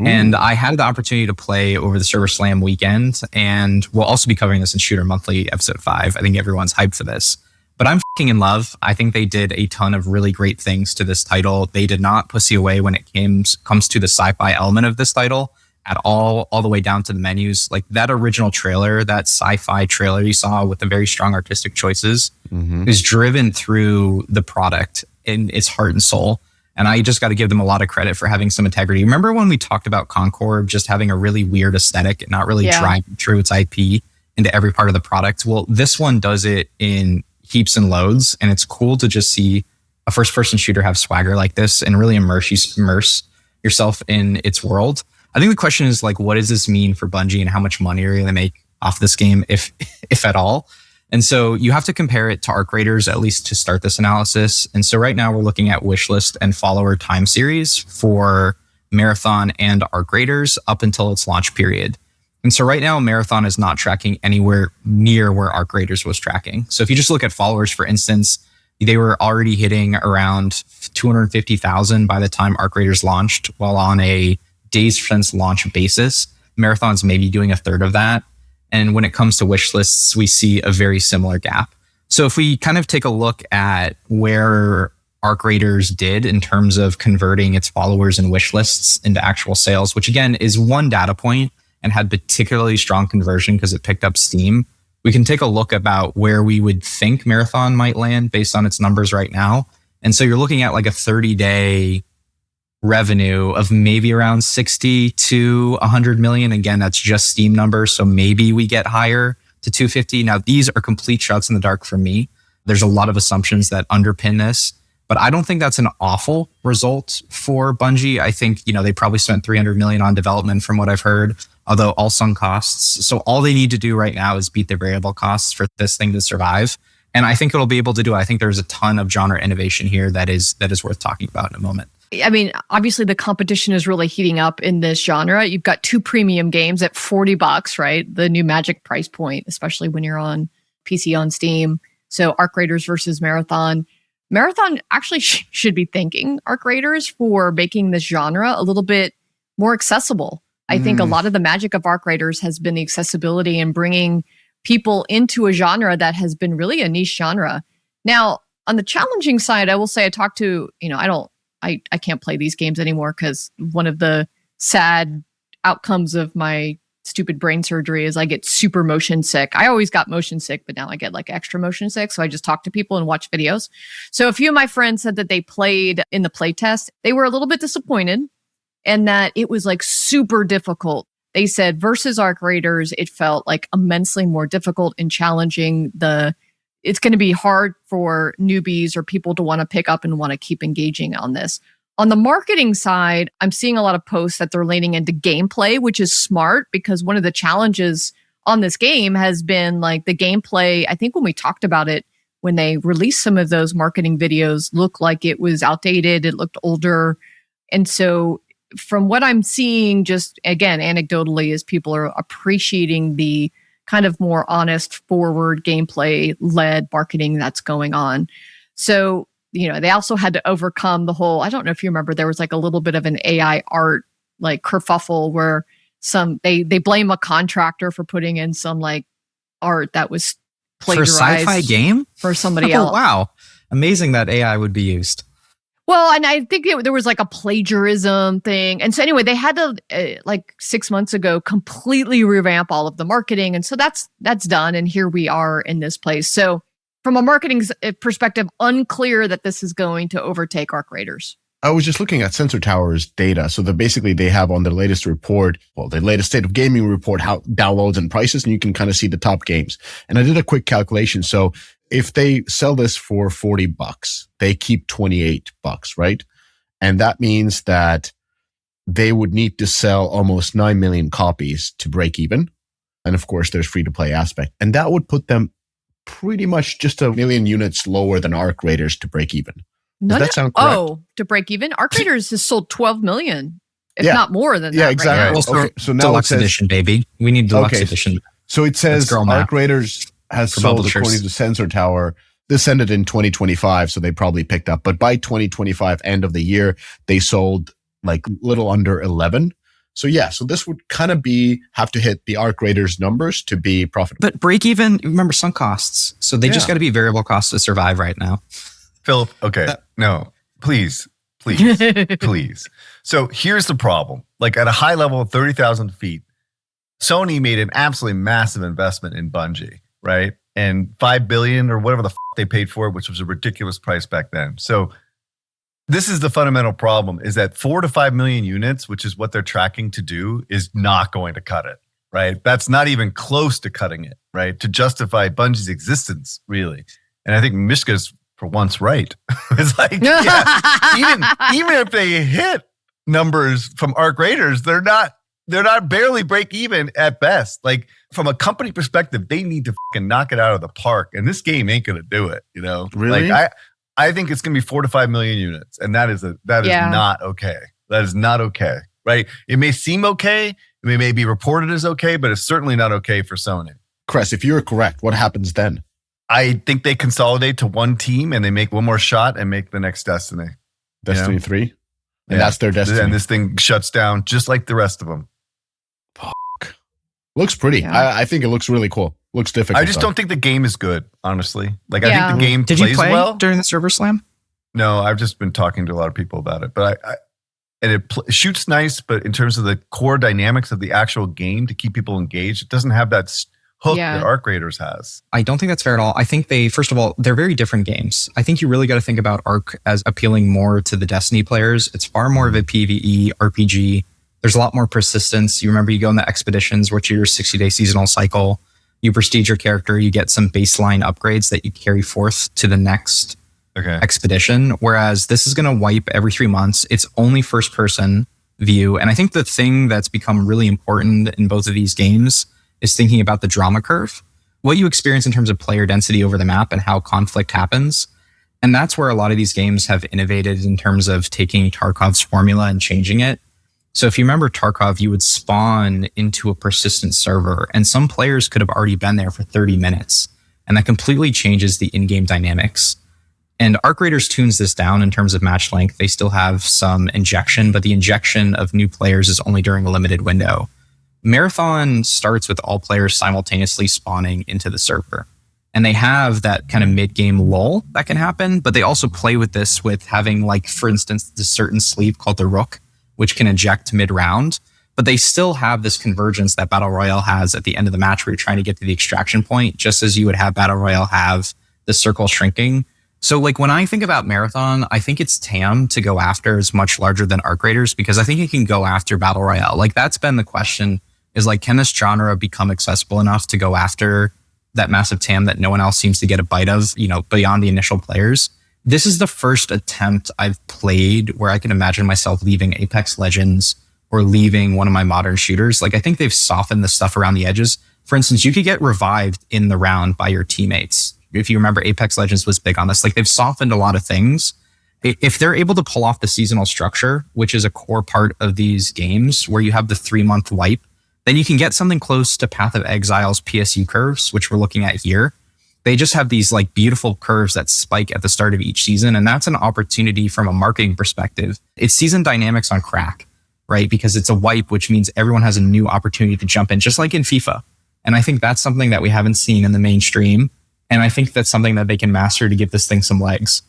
And I had the opportunity to play over the Server Slam weekend, and we'll also be covering this in Shooter Monthly episode 5. I think everyone's hyped for this. But I'm fucking in love. I think they did a ton of really great things to this title. They did not pussy away when it comes to the sci-fi element of this title at all the way down to the menus. Like that original trailer, that sci-fi trailer you saw with the very strong artistic choices is driven through the product in its heart and soul. And I just got to give them a lot of credit for having some integrity. Remember when we talked about Concord just having a really weird aesthetic and not really driving through its IP into every part of the product? Well, this one does it in heaps and loads, and it's cool to just see a first-person shooter have swagger like this and really immerse yourself in its world. I think the question is like, what does this mean for Bungie and how much money are you going to make off this game, if at all? And so you have to compare it to Arc Raiders, at least to start this analysis. And so right now we're looking at wishlist and follower time series for Marathon and Arc Raiders up until its launch period. And so right now, Marathon is not tracking anywhere near where Arc Raiders was tracking. So if you just look at followers, for instance, they were already hitting around 250,000 by the time Arc Raiders launched, while on a days since launch basis, Marathon's maybe doing a third of that. And when it comes to wish lists, we see a very similar gap. So if we kind of take a look at where Arc Raiders did in terms of converting its followers and wish lists into actual sales, which again is one data point, and had particularly strong conversion because it picked up steam, we can take a look about where we would think Marathon might land based on its numbers right now. And so you're looking at like a 30-day revenue of maybe around 60 to 100 million. Again, that's just Steam numbers, so maybe we get higher to 250. Now, these are complete shots in the dark for me. There's a lot of assumptions that underpin this, but I don't think that's an awful result for Bungie. I think, they probably spent 300 million on development from what I've heard, although all sunk costs. So all they need to do right now is beat the variable costs for this thing to survive. And I think it'll be able to do it. I think there's a ton of genre innovation here that is worth talking about in a moment. I mean, obviously the competition is really heating up in this genre. You've got 2 premium games at $40, right? The new Magic price point, especially when you're on PC on Steam. So Arc Raiders versus Marathon. Marathon actually should be thanking Arc Raiders for making this genre a little bit more accessible. I think a lot of the magic of Arc Raiders has been the accessibility and bringing people into a genre that has been really a niche genre. Now, on the challenging side, I will say I talked to, I can't play these games anymore because one of the sad outcomes of my stupid brain surgery is I get super motion sick. I always got motion sick, but now I get like extra motion sick. So I just talk to people and watch videos. So a few of my friends said that they played in the playtest. They were a little bit disappointed and that it was like super difficult. They said versus Arc Raiders, it felt like immensely more difficult and challenging. It's going to be hard for newbies or people to want to pick up and want to keep engaging on this. On the marketing side, I'm seeing a lot of posts that they're leaning into gameplay, which is smart because one of the challenges on this game has been like the gameplay. I think when we talked about it, when they released some of those marketing videos, looked like it was outdated. It looked older. And so from what I'm seeing, just again, anecdotally, is people are appreciating the kind of more honest, forward gameplay-led marketing that's going on. So, they also had to overcome the whole, I don't know if you remember, there was like a little bit of an AI art like kerfuffle where they blame a contractor for putting in some like art that was plagiarized. For a sci-fi game? For somebody else. Wow. Amazing that AI would be used. Well, and I think there was like a plagiarism thing. And so anyway, they had to, like 6 months ago, completely revamp all of the marketing. And so that's done. And here we are in this place. So from a marketing perspective, unclear that this is going to overtake Arc Raiders. I was just looking at Sensor Tower's data. So basically they have on their latest report, the latest State of Gaming report, how downloads and prices, and you can kind of see the top games. And I did a quick calculation. So if they sell this for $40, they keep $28, right? And that means that they would need to sell almost 9 million copies to break even. And of course, there's free-to-play aspect. And that would put them pretty much just 1 million units lower than Arc Raiders to break even. Does that sound correct? Oh, to break even? Arc Raiders has sold 12 million, if not more than that. Yeah, exactly. Right now. Okay, so now deluxe edition, baby. We need deluxe edition. So it says Arc Raiders has sold, according to Sensor Tower, this ended in 2025, so they probably picked up. But by 2025, end of the year, they sold like little under 11. So yeah, so this would kind of have to hit the Arc Raiders numbers to be profitable. But break even, remember, sunk costs. So they just got to be variable costs to survive right now. Philip, okay. No, please. Please. So here's the problem. Like at a high level of 30,000 feet, Sony made an absolutely massive investment in Bungie, right? And $5 billion or whatever the they paid for it, which was a ridiculous price back then. So this is the fundamental problem, is that 4 to 5 million units, which is what they're tracking to do, is not going to cut it, right? That's not even close to cutting it, right? To justify Bungie's existence, really. And I think Mishka's for once right. It's like, even if they hit numbers from Arc Raiders, they're not barely break even at best. Like from a company perspective, they need to fucking knock it out of the park. And this game ain't going to do it, you know? Really? Like I think it's going to be 4 to 5 million units. And that is not okay. That is not okay, right? It may seem okay. It may be reported as okay, but it's certainly not okay for Sony. Chris, if you're correct, what happens then? I think they consolidate to one team and they make one more shot and make the next Destiny. Destiny 3? And that's their Destiny. And this thing shuts down just like the rest of them. Fuck. Looks pretty. Yeah. I think it looks really cool. Looks difficult. I just don't think the game is good, honestly. Like I think the game Did plays you play well during the server slam? No, I've just been talking to a lot of people about it. But it shoots nice, but in terms of the core dynamics of the actual game to keep people engaged, it doesn't have that hook that Arc Raiders has. I don't think that's fair at all. I think first of all, they're very different games. I think you really got to think about Arc as appealing more to the Destiny players. It's far more of a PvE RPG. There's a lot more persistence. You remember you go on the expeditions, which are your 60-day seasonal cycle. You prestige your character. You get some baseline upgrades that you carry forth to the next expedition. Whereas this is going to wipe every 3 months. It's only first person view. And I think the thing that's become really important in both of these games is thinking about the drama curve, what you experience in terms of player density over the map and how conflict happens. And that's where a lot of these games have innovated in terms of taking Tarkov's formula and changing it. So if you remember Tarkov, you would spawn into a persistent server and some players could have already been there for 30 minutes. And that completely changes the in-game dynamics. And Arc Raiders tunes this down in terms of match length. They still have some injection, but the injection of new players is only during a limited window. Marathon starts with all players simultaneously spawning into the server. And they have that kind of mid-game lull that can happen, but they also play with this with having, like, for instance, this certain sleeve called the Rook, which can eject mid-round. But they still have this convergence that Battle Royale has at the end of the match where you're trying to get to the extraction point, just as you would have Battle Royale have the circle shrinking. So, like, when I think about Marathon, I think its TAM to go after is much larger than Arc Raiders because I think it can go after Battle Royale. Like, that's been the question. Is like, can this genre become accessible enough to go after that massive TAM that no one else seems to get a bite of, you know, beyond the initial players? This is the first attempt I've played where I can imagine myself leaving Apex Legends or leaving one of my modern shooters. Like, I think they've softened the stuff around the edges. For instance, you could get revived in the round by your teammates. If you remember, Apex Legends was big on this. Like, they've softened a lot of things. If they're able to pull off the seasonal structure, which is a core part of these games where you have the 3-month wipe, then you can get something close to Path of Exile's PSU curves, which we're looking at here. They just have these like beautiful curves that spike at the start of each season. And that's an opportunity from a marketing perspective. It's season dynamics on crack, right? Because it's a wipe, which means everyone has a new opportunity to jump in, just like in FIFA. And I think that's something that we haven't seen in the mainstream. And I think that's something that they can master to give this thing some legs.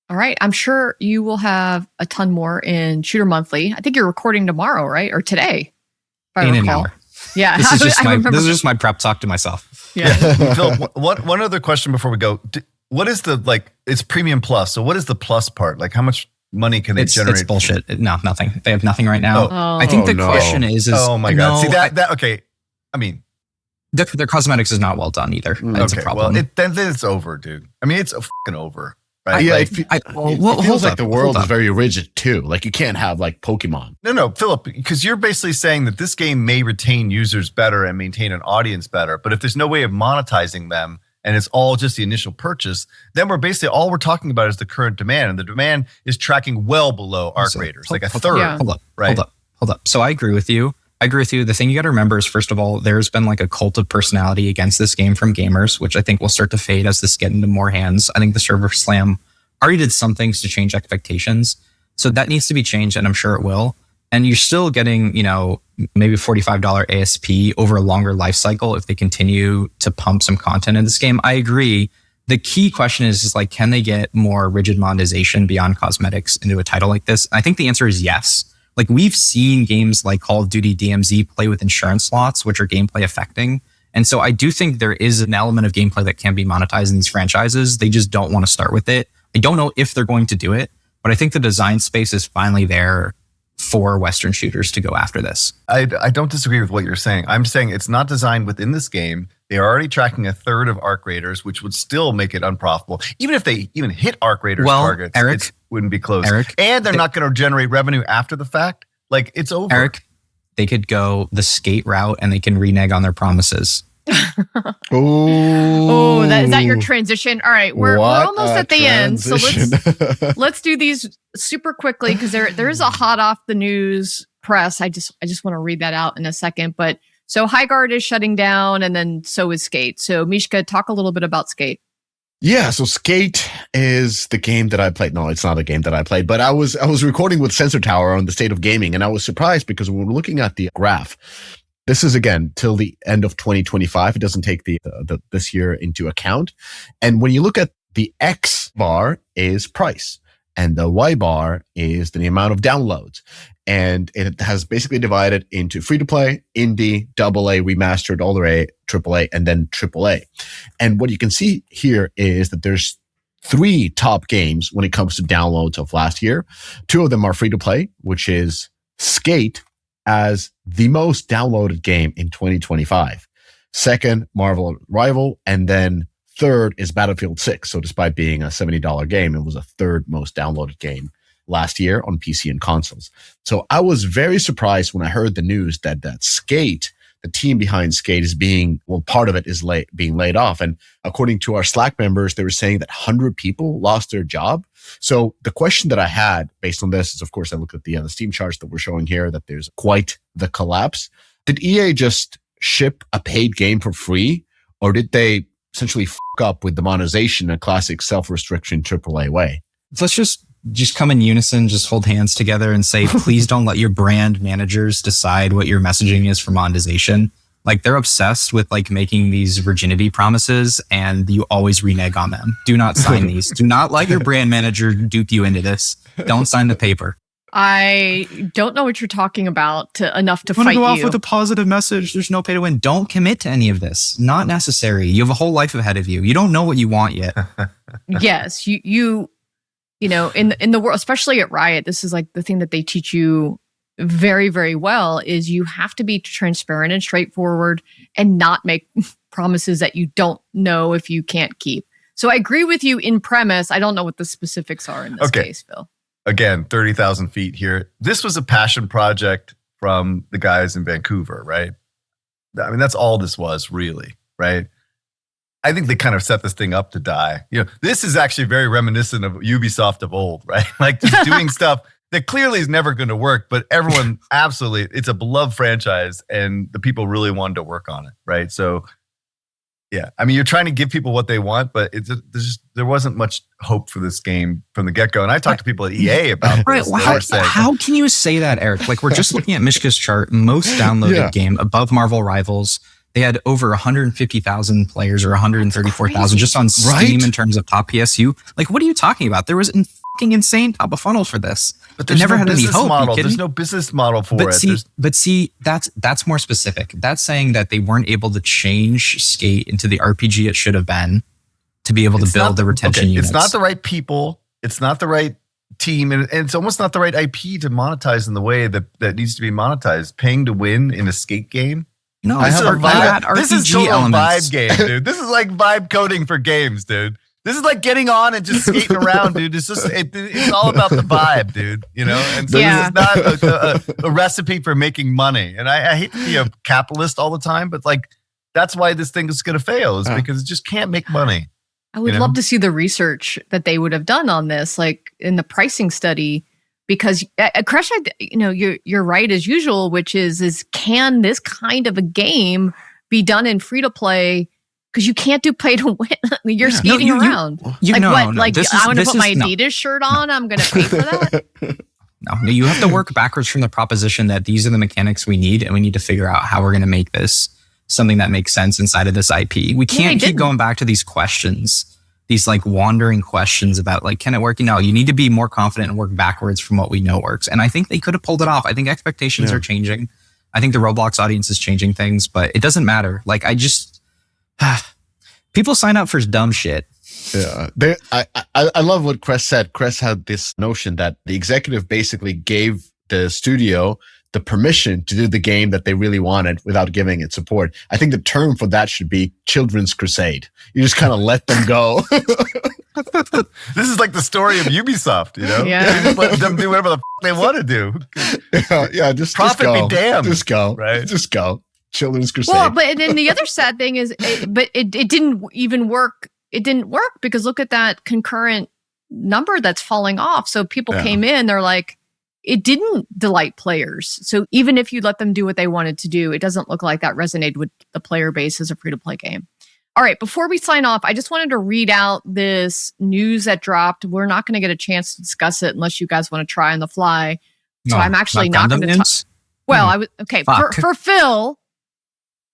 All right. I'm sure you will have a ton more in Shooter Monthly. I think you're recording tomorrow, right? Or today. In an hour. Yeah. This is just my prep talk to myself. Yeah. Phil, one other question before we go. What is the, like, it's premium plus. So what is the plus part? Like, how much money can they generate? It's bullshit. No, nothing. They have nothing right now. I think the question is oh my God. See that, okay. I mean, their cosmetics is not well done either. That's a problem. Well, then it's over, dude. I mean, it's fucking over. Right? Yeah, like, it feels like the world is very rigid too. Like, you can't have like Pokemon. No, Philip, because you're basically saying that this game may retain users better and maintain an audience better. But if there's no way of monetizing them and it's all just the initial purchase, then we're basically all we're talking about is the current demand. And the demand is tracking well below Arc Raiders, like a third. Yeah. Hold up. So I agree with you. The thing you got to remember is, first of all, there's been like a cult of personality against this game from gamers, which I think will start to fade as this get into more hands. I think the server slam already did some things to change expectations. So that needs to be changed, and I'm sure it will. And you're still getting, maybe $45 ASP over a longer life cycle if they continue to pump some content in this game. I agree. The key question is like, can they get more rigid monetization beyond cosmetics into a title like this? I think the answer is yes. Like we've seen games like Call of Duty DMZ play with insurance slots, which are gameplay affecting. And so I do think there is an element of gameplay that can be monetized in these franchises. They just don't want to start with it. I don't know if they're going to do it, but I think the design space is finally there for Western shooters to go after this. I don't disagree with what you're saying. I'm saying it's not designed within this game. They are already tracking a third of arc raiders, which would still make it unprofitable. Even if they even hit arc raiders targets, it wouldn't be close. And they're not going to generate revenue after the fact. Like, it's over. Eric, they could go the skate route and they can renege on their promises. Oh, is that your transition? All right, we're almost at the end, so let's do these super quickly because there is a hot off the news press. I just want to read that out in a second. But so Highguard is shutting down, and then so is Skate. So Mishka, talk a little bit about Skate. Yeah, so Skate is the game that I played. No, it's not a game that I played, but I was recording with Sensor Tower on the State of Gaming, and I was surprised because when we're looking at the graph, this is again till the end of 2025. It doesn't take the this year into account. And when you look at the X bar is price, and the Y bar is the amount of downloads. And it has basically divided into free to play, indie, AA, remastered, all the way AAA, and then AAA. And what you can see here is that there's 3 top games when it comes to downloads of last year. 2 of them are free to play, which is Skate as the most downloaded game in 2025. Second, Marvel Rival, and then third is Battlefield 6. So despite being a $70 game, it was a third most downloaded game last year on PC and consoles. So I was very surprised when I heard the news that Skate, the team behind Skate, is part of it is being laid off. And according to our Slack members, they were saying that 100 people lost their job. So the question that I had based on this is, of course, I looked at the Steam charts that we're showing here, that there's quite the collapse. Did EA just ship a paid game for free, or did they essentially fuck up with the monetization in a classic self-restriction AAA way? Let's just come in unison, just hold hands together and say, please don't let your brand managers decide what your messaging is for monetization. Like, they're obsessed with like making these virginity promises, and you always renege on them. Do not sign these. Do not let your brand manager dupe you into this. Don't sign the paper. I don't know what you're talking about enough to fight you. Go off with a positive message. There's no pay to win. Don't commit to any of this. Not necessary. You have a whole life ahead of you. You don't know what you want yet. Yes, you know, in the world, especially at Riot, this is like the thing that they teach you very, very well is you have to be transparent and straightforward and not make promises that you don't know if you can't keep. So I agree with you in premise. I don't know what the specifics are in this case, Phil. Again, 30,000 feet here. This was a passion project from the guys in Vancouver, right? I mean, that's all this was really, right? I think they kind of set this thing up to die. You know, this is actually very reminiscent of Ubisoft of old, right? Like just doing stuff that clearly is never going to work, but everyone absolutely, it's a beloved franchise and the people really wanted to work on it, right? So, yeah, I mean, you're trying to give people what they want, but there wasn't much hope for this game from the get-go. And I talked to people at EA about this. Right, how can you say that, Eric? Like, we're just looking at Mishka's chart, most downloaded game above Marvel Rivals. They had over 150,000 players or 134,000 just on Steam in terms of top PSU. Like, what are you talking about? There was fucking insane top of funnel for this. But they never had any hope. There's no business model for it. But that's more specific. That's saying that they weren't able to change Skate into the RPG it should have been to be able to build the retention units. It's not the right people. It's not the right team. And it's almost not the right IP to monetize in the way that needs to be monetized. Paying to win in a Skate game. No, this is a vibe game, dude. This is like vibe coding for games, dude. This is like getting on and just skating around, dude. It's just it's all about the vibe, dude. You know, and so this is not a recipe for making money. And I hate to be a capitalist all the time, but like that's why this thing is going to fail, is because it just can't make money. I would love to see the research that they would have done on this, like in the pricing study. Because Crash, you're right as usual, which is can this kind of a game be done in free to play? Because you can't do play to win. You're skating around. I want to put my Adidas shirt on. I'm going to pay for that. No, you have to work backwards from the proposition that these are the mechanics we need, and we need to figure out how we're going to make this something that makes sense inside of this IP. We can't keep going back to these questions, these like wandering questions about like, can it work? No, you need to be more confident and work backwards from what we know works. And I think they could have pulled it off. I think expectations are changing. I think the Roblox audience is changing things, but it doesn't matter. Like people sign up for dumb shit. Yeah, I love what Cress said. Cress had this notion that the executive basically gave the studio the permission to do the game that they really wanted without giving it support. I think the term for that should be Children's Crusade. You just kind of let them go. This is like the story of Ubisoft, you know? Yeah. You just let them do whatever the they want to do. Just Profit go. be damned. Just go. Right? Just go. Children's Crusade. Well, but then the other sad thing is, it didn't even work. It didn't work because look at that concurrent number that's falling off. So people came in, they're like, it didn't delight players. So even if you let them do what they wanted to do, it doesn't look like that resonated with the player base as a free-to-play game. All right, before we sign off, I just wanted to read out this news that dropped. We're not going to get a chance to discuss it unless you guys want to try on the fly. So I'm actually not going to talk. Well, I was okay for Phil.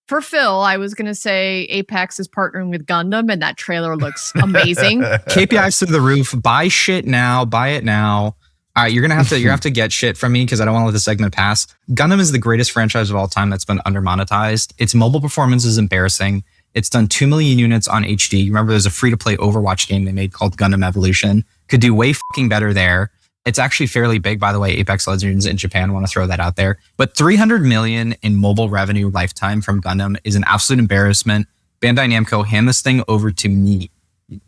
For Phil, I was going to say Apex is partnering with Gundam, and that trailer looks amazing. KPIs through the roof. Buy shit now. Buy it now. All right, you're gonna have to get shit from me because I don't want to let the segment pass. Gundam is the greatest franchise of all time that's been under-monetized. Its mobile performance is embarrassing. It's done 2 million units on HD. Remember, there's a free-to-play Overwatch game they made called Gundam Evolution. Could do way fucking better there. It's actually fairly big, by the way. Apex Legends in Japan, want to throw that out there. But 300 million in mobile revenue lifetime from Gundam is an absolute embarrassment. Bandai Namco, hand this thing over to me.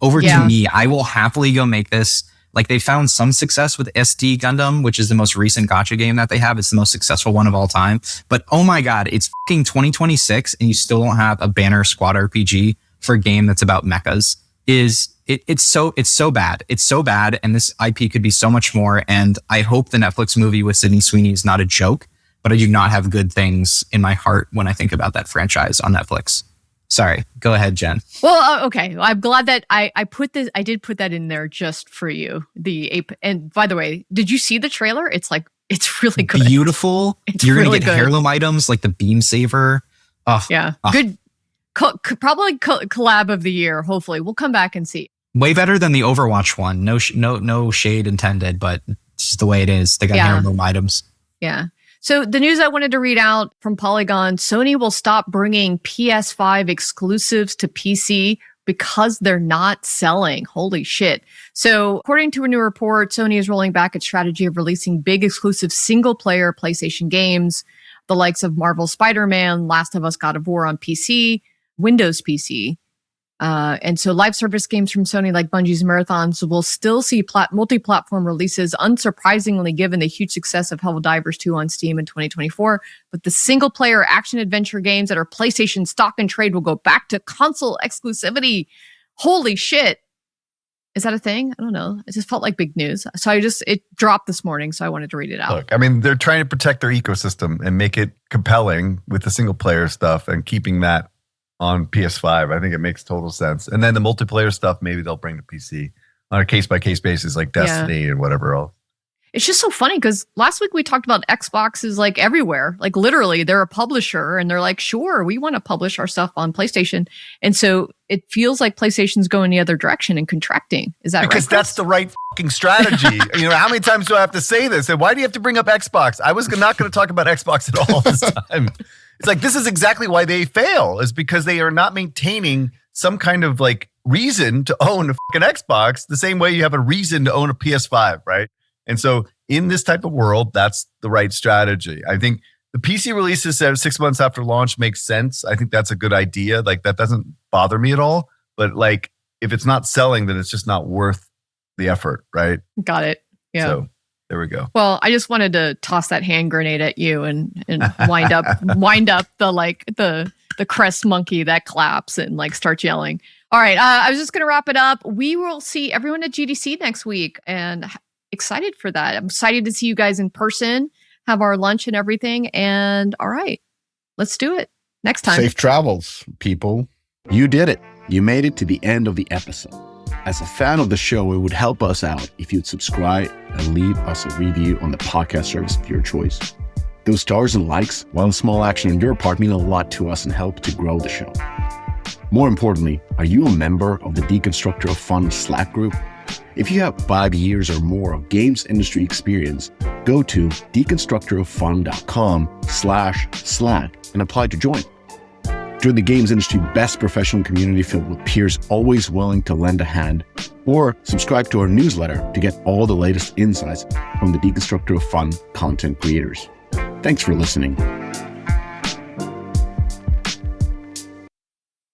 To me. I will happily go make this. Like, they found some success with SD Gundam, which is the most recent gacha game that they have. It's the most successful one of all time. But oh my God, it's fucking 2026 and you still don't have a banner squad RPG for a game that's about mechas. It's so bad. It's so bad. And this IP could be so much more. And I hope the Netflix movie with Sydney Sweeney is not a joke, but I do not have good things in my heart when I think about that franchise on Netflix. Sorry. Go ahead, Jen. Well, okay. I'm glad that I did put that in there just for you. And by the way, did you see the trailer? It's really good. Beautiful. You're really going to get heirloom items like the beam saver. Oh, yeah. Oh. Good. Probably collab of the year. Hopefully we'll come back and see. Way better than the Overwatch one. No shade intended, but it's just the way it is. They got heirloom items. Yeah. So the news I wanted to read out from Polygon, Sony will stop bringing PS5 exclusives to PC because they're not selling. Holy shit. So according to a new report, Sony is rolling back its strategy of releasing big exclusive single-player PlayStation games, the likes of Marvel Spider-Man, Last of Us, God of War on PC, Windows PC. And so live service games from Sony like Bungie's Marathons will still see multi-platform releases, unsurprisingly given the huge success of Helldivers 2 on Steam in 2024. But the single-player action-adventure games that are PlayStation stock and trade will go back to console exclusivity. Holy shit. Is that a thing? I don't know. It just felt like big news. So it dropped this morning, so I wanted to read it out. Look, I mean, they're trying to protect their ecosystem and make it compelling with the single-player stuff and keeping that on PS5. I think it makes total sense. And then the multiplayer stuff, maybe they'll bring to PC on a case-by-case basis like Destiny and whatever else. It's just so funny because last week we talked about Xbox is like everywhere. Like literally they're a publisher and they're like, sure, we want to publish our stuff on PlayStation. And so it feels like PlayStation's going the other direction and contracting. Is that right? Because that's the right fucking strategy. How many times do I have to say this? And why do you have to bring up Xbox? I was not going to talk about Xbox at all this time. It's like, this is exactly why they fail, is because they are not maintaining some kind of like reason to own a fucking Xbox the same way you have a reason to own a PS5, right? And so in this type of world, that's the right strategy. I think the PC releases 6 months after launch makes sense. I think that's a good idea. Like, that doesn't bother me at all. But like, if it's not selling, then it's just not worth the effort, right? Got it. Yeah. So there we go. Well, I just wanted to toss that hand grenade at you and wind up the crest monkey that claps and like starts yelling. All right. I was just going to wrap it up. We will see everyone at GDC next week and excited for that. I'm excited to see you guys in person, have our lunch and everything. And all right, let's do it next time. Safe travels, people. You did it. You made it to the end of the episode. As a fan of the show, it would help us out if you'd subscribe and leave us a review on the podcast service of your choice. Those stars and likes, while a small action on your part, mean a lot to us and help to grow the show. More importantly, are you a member of the Deconstructor of Fun Slack group? If you have 5 years or more of games industry experience, go to deconstructoroffun.com/Slack and apply to join. Join the games industry best professional community filled with peers always willing to lend a hand, or subscribe to our newsletter to get all the latest insights from the Deconstructor of Fun content creators. Thanks for listening.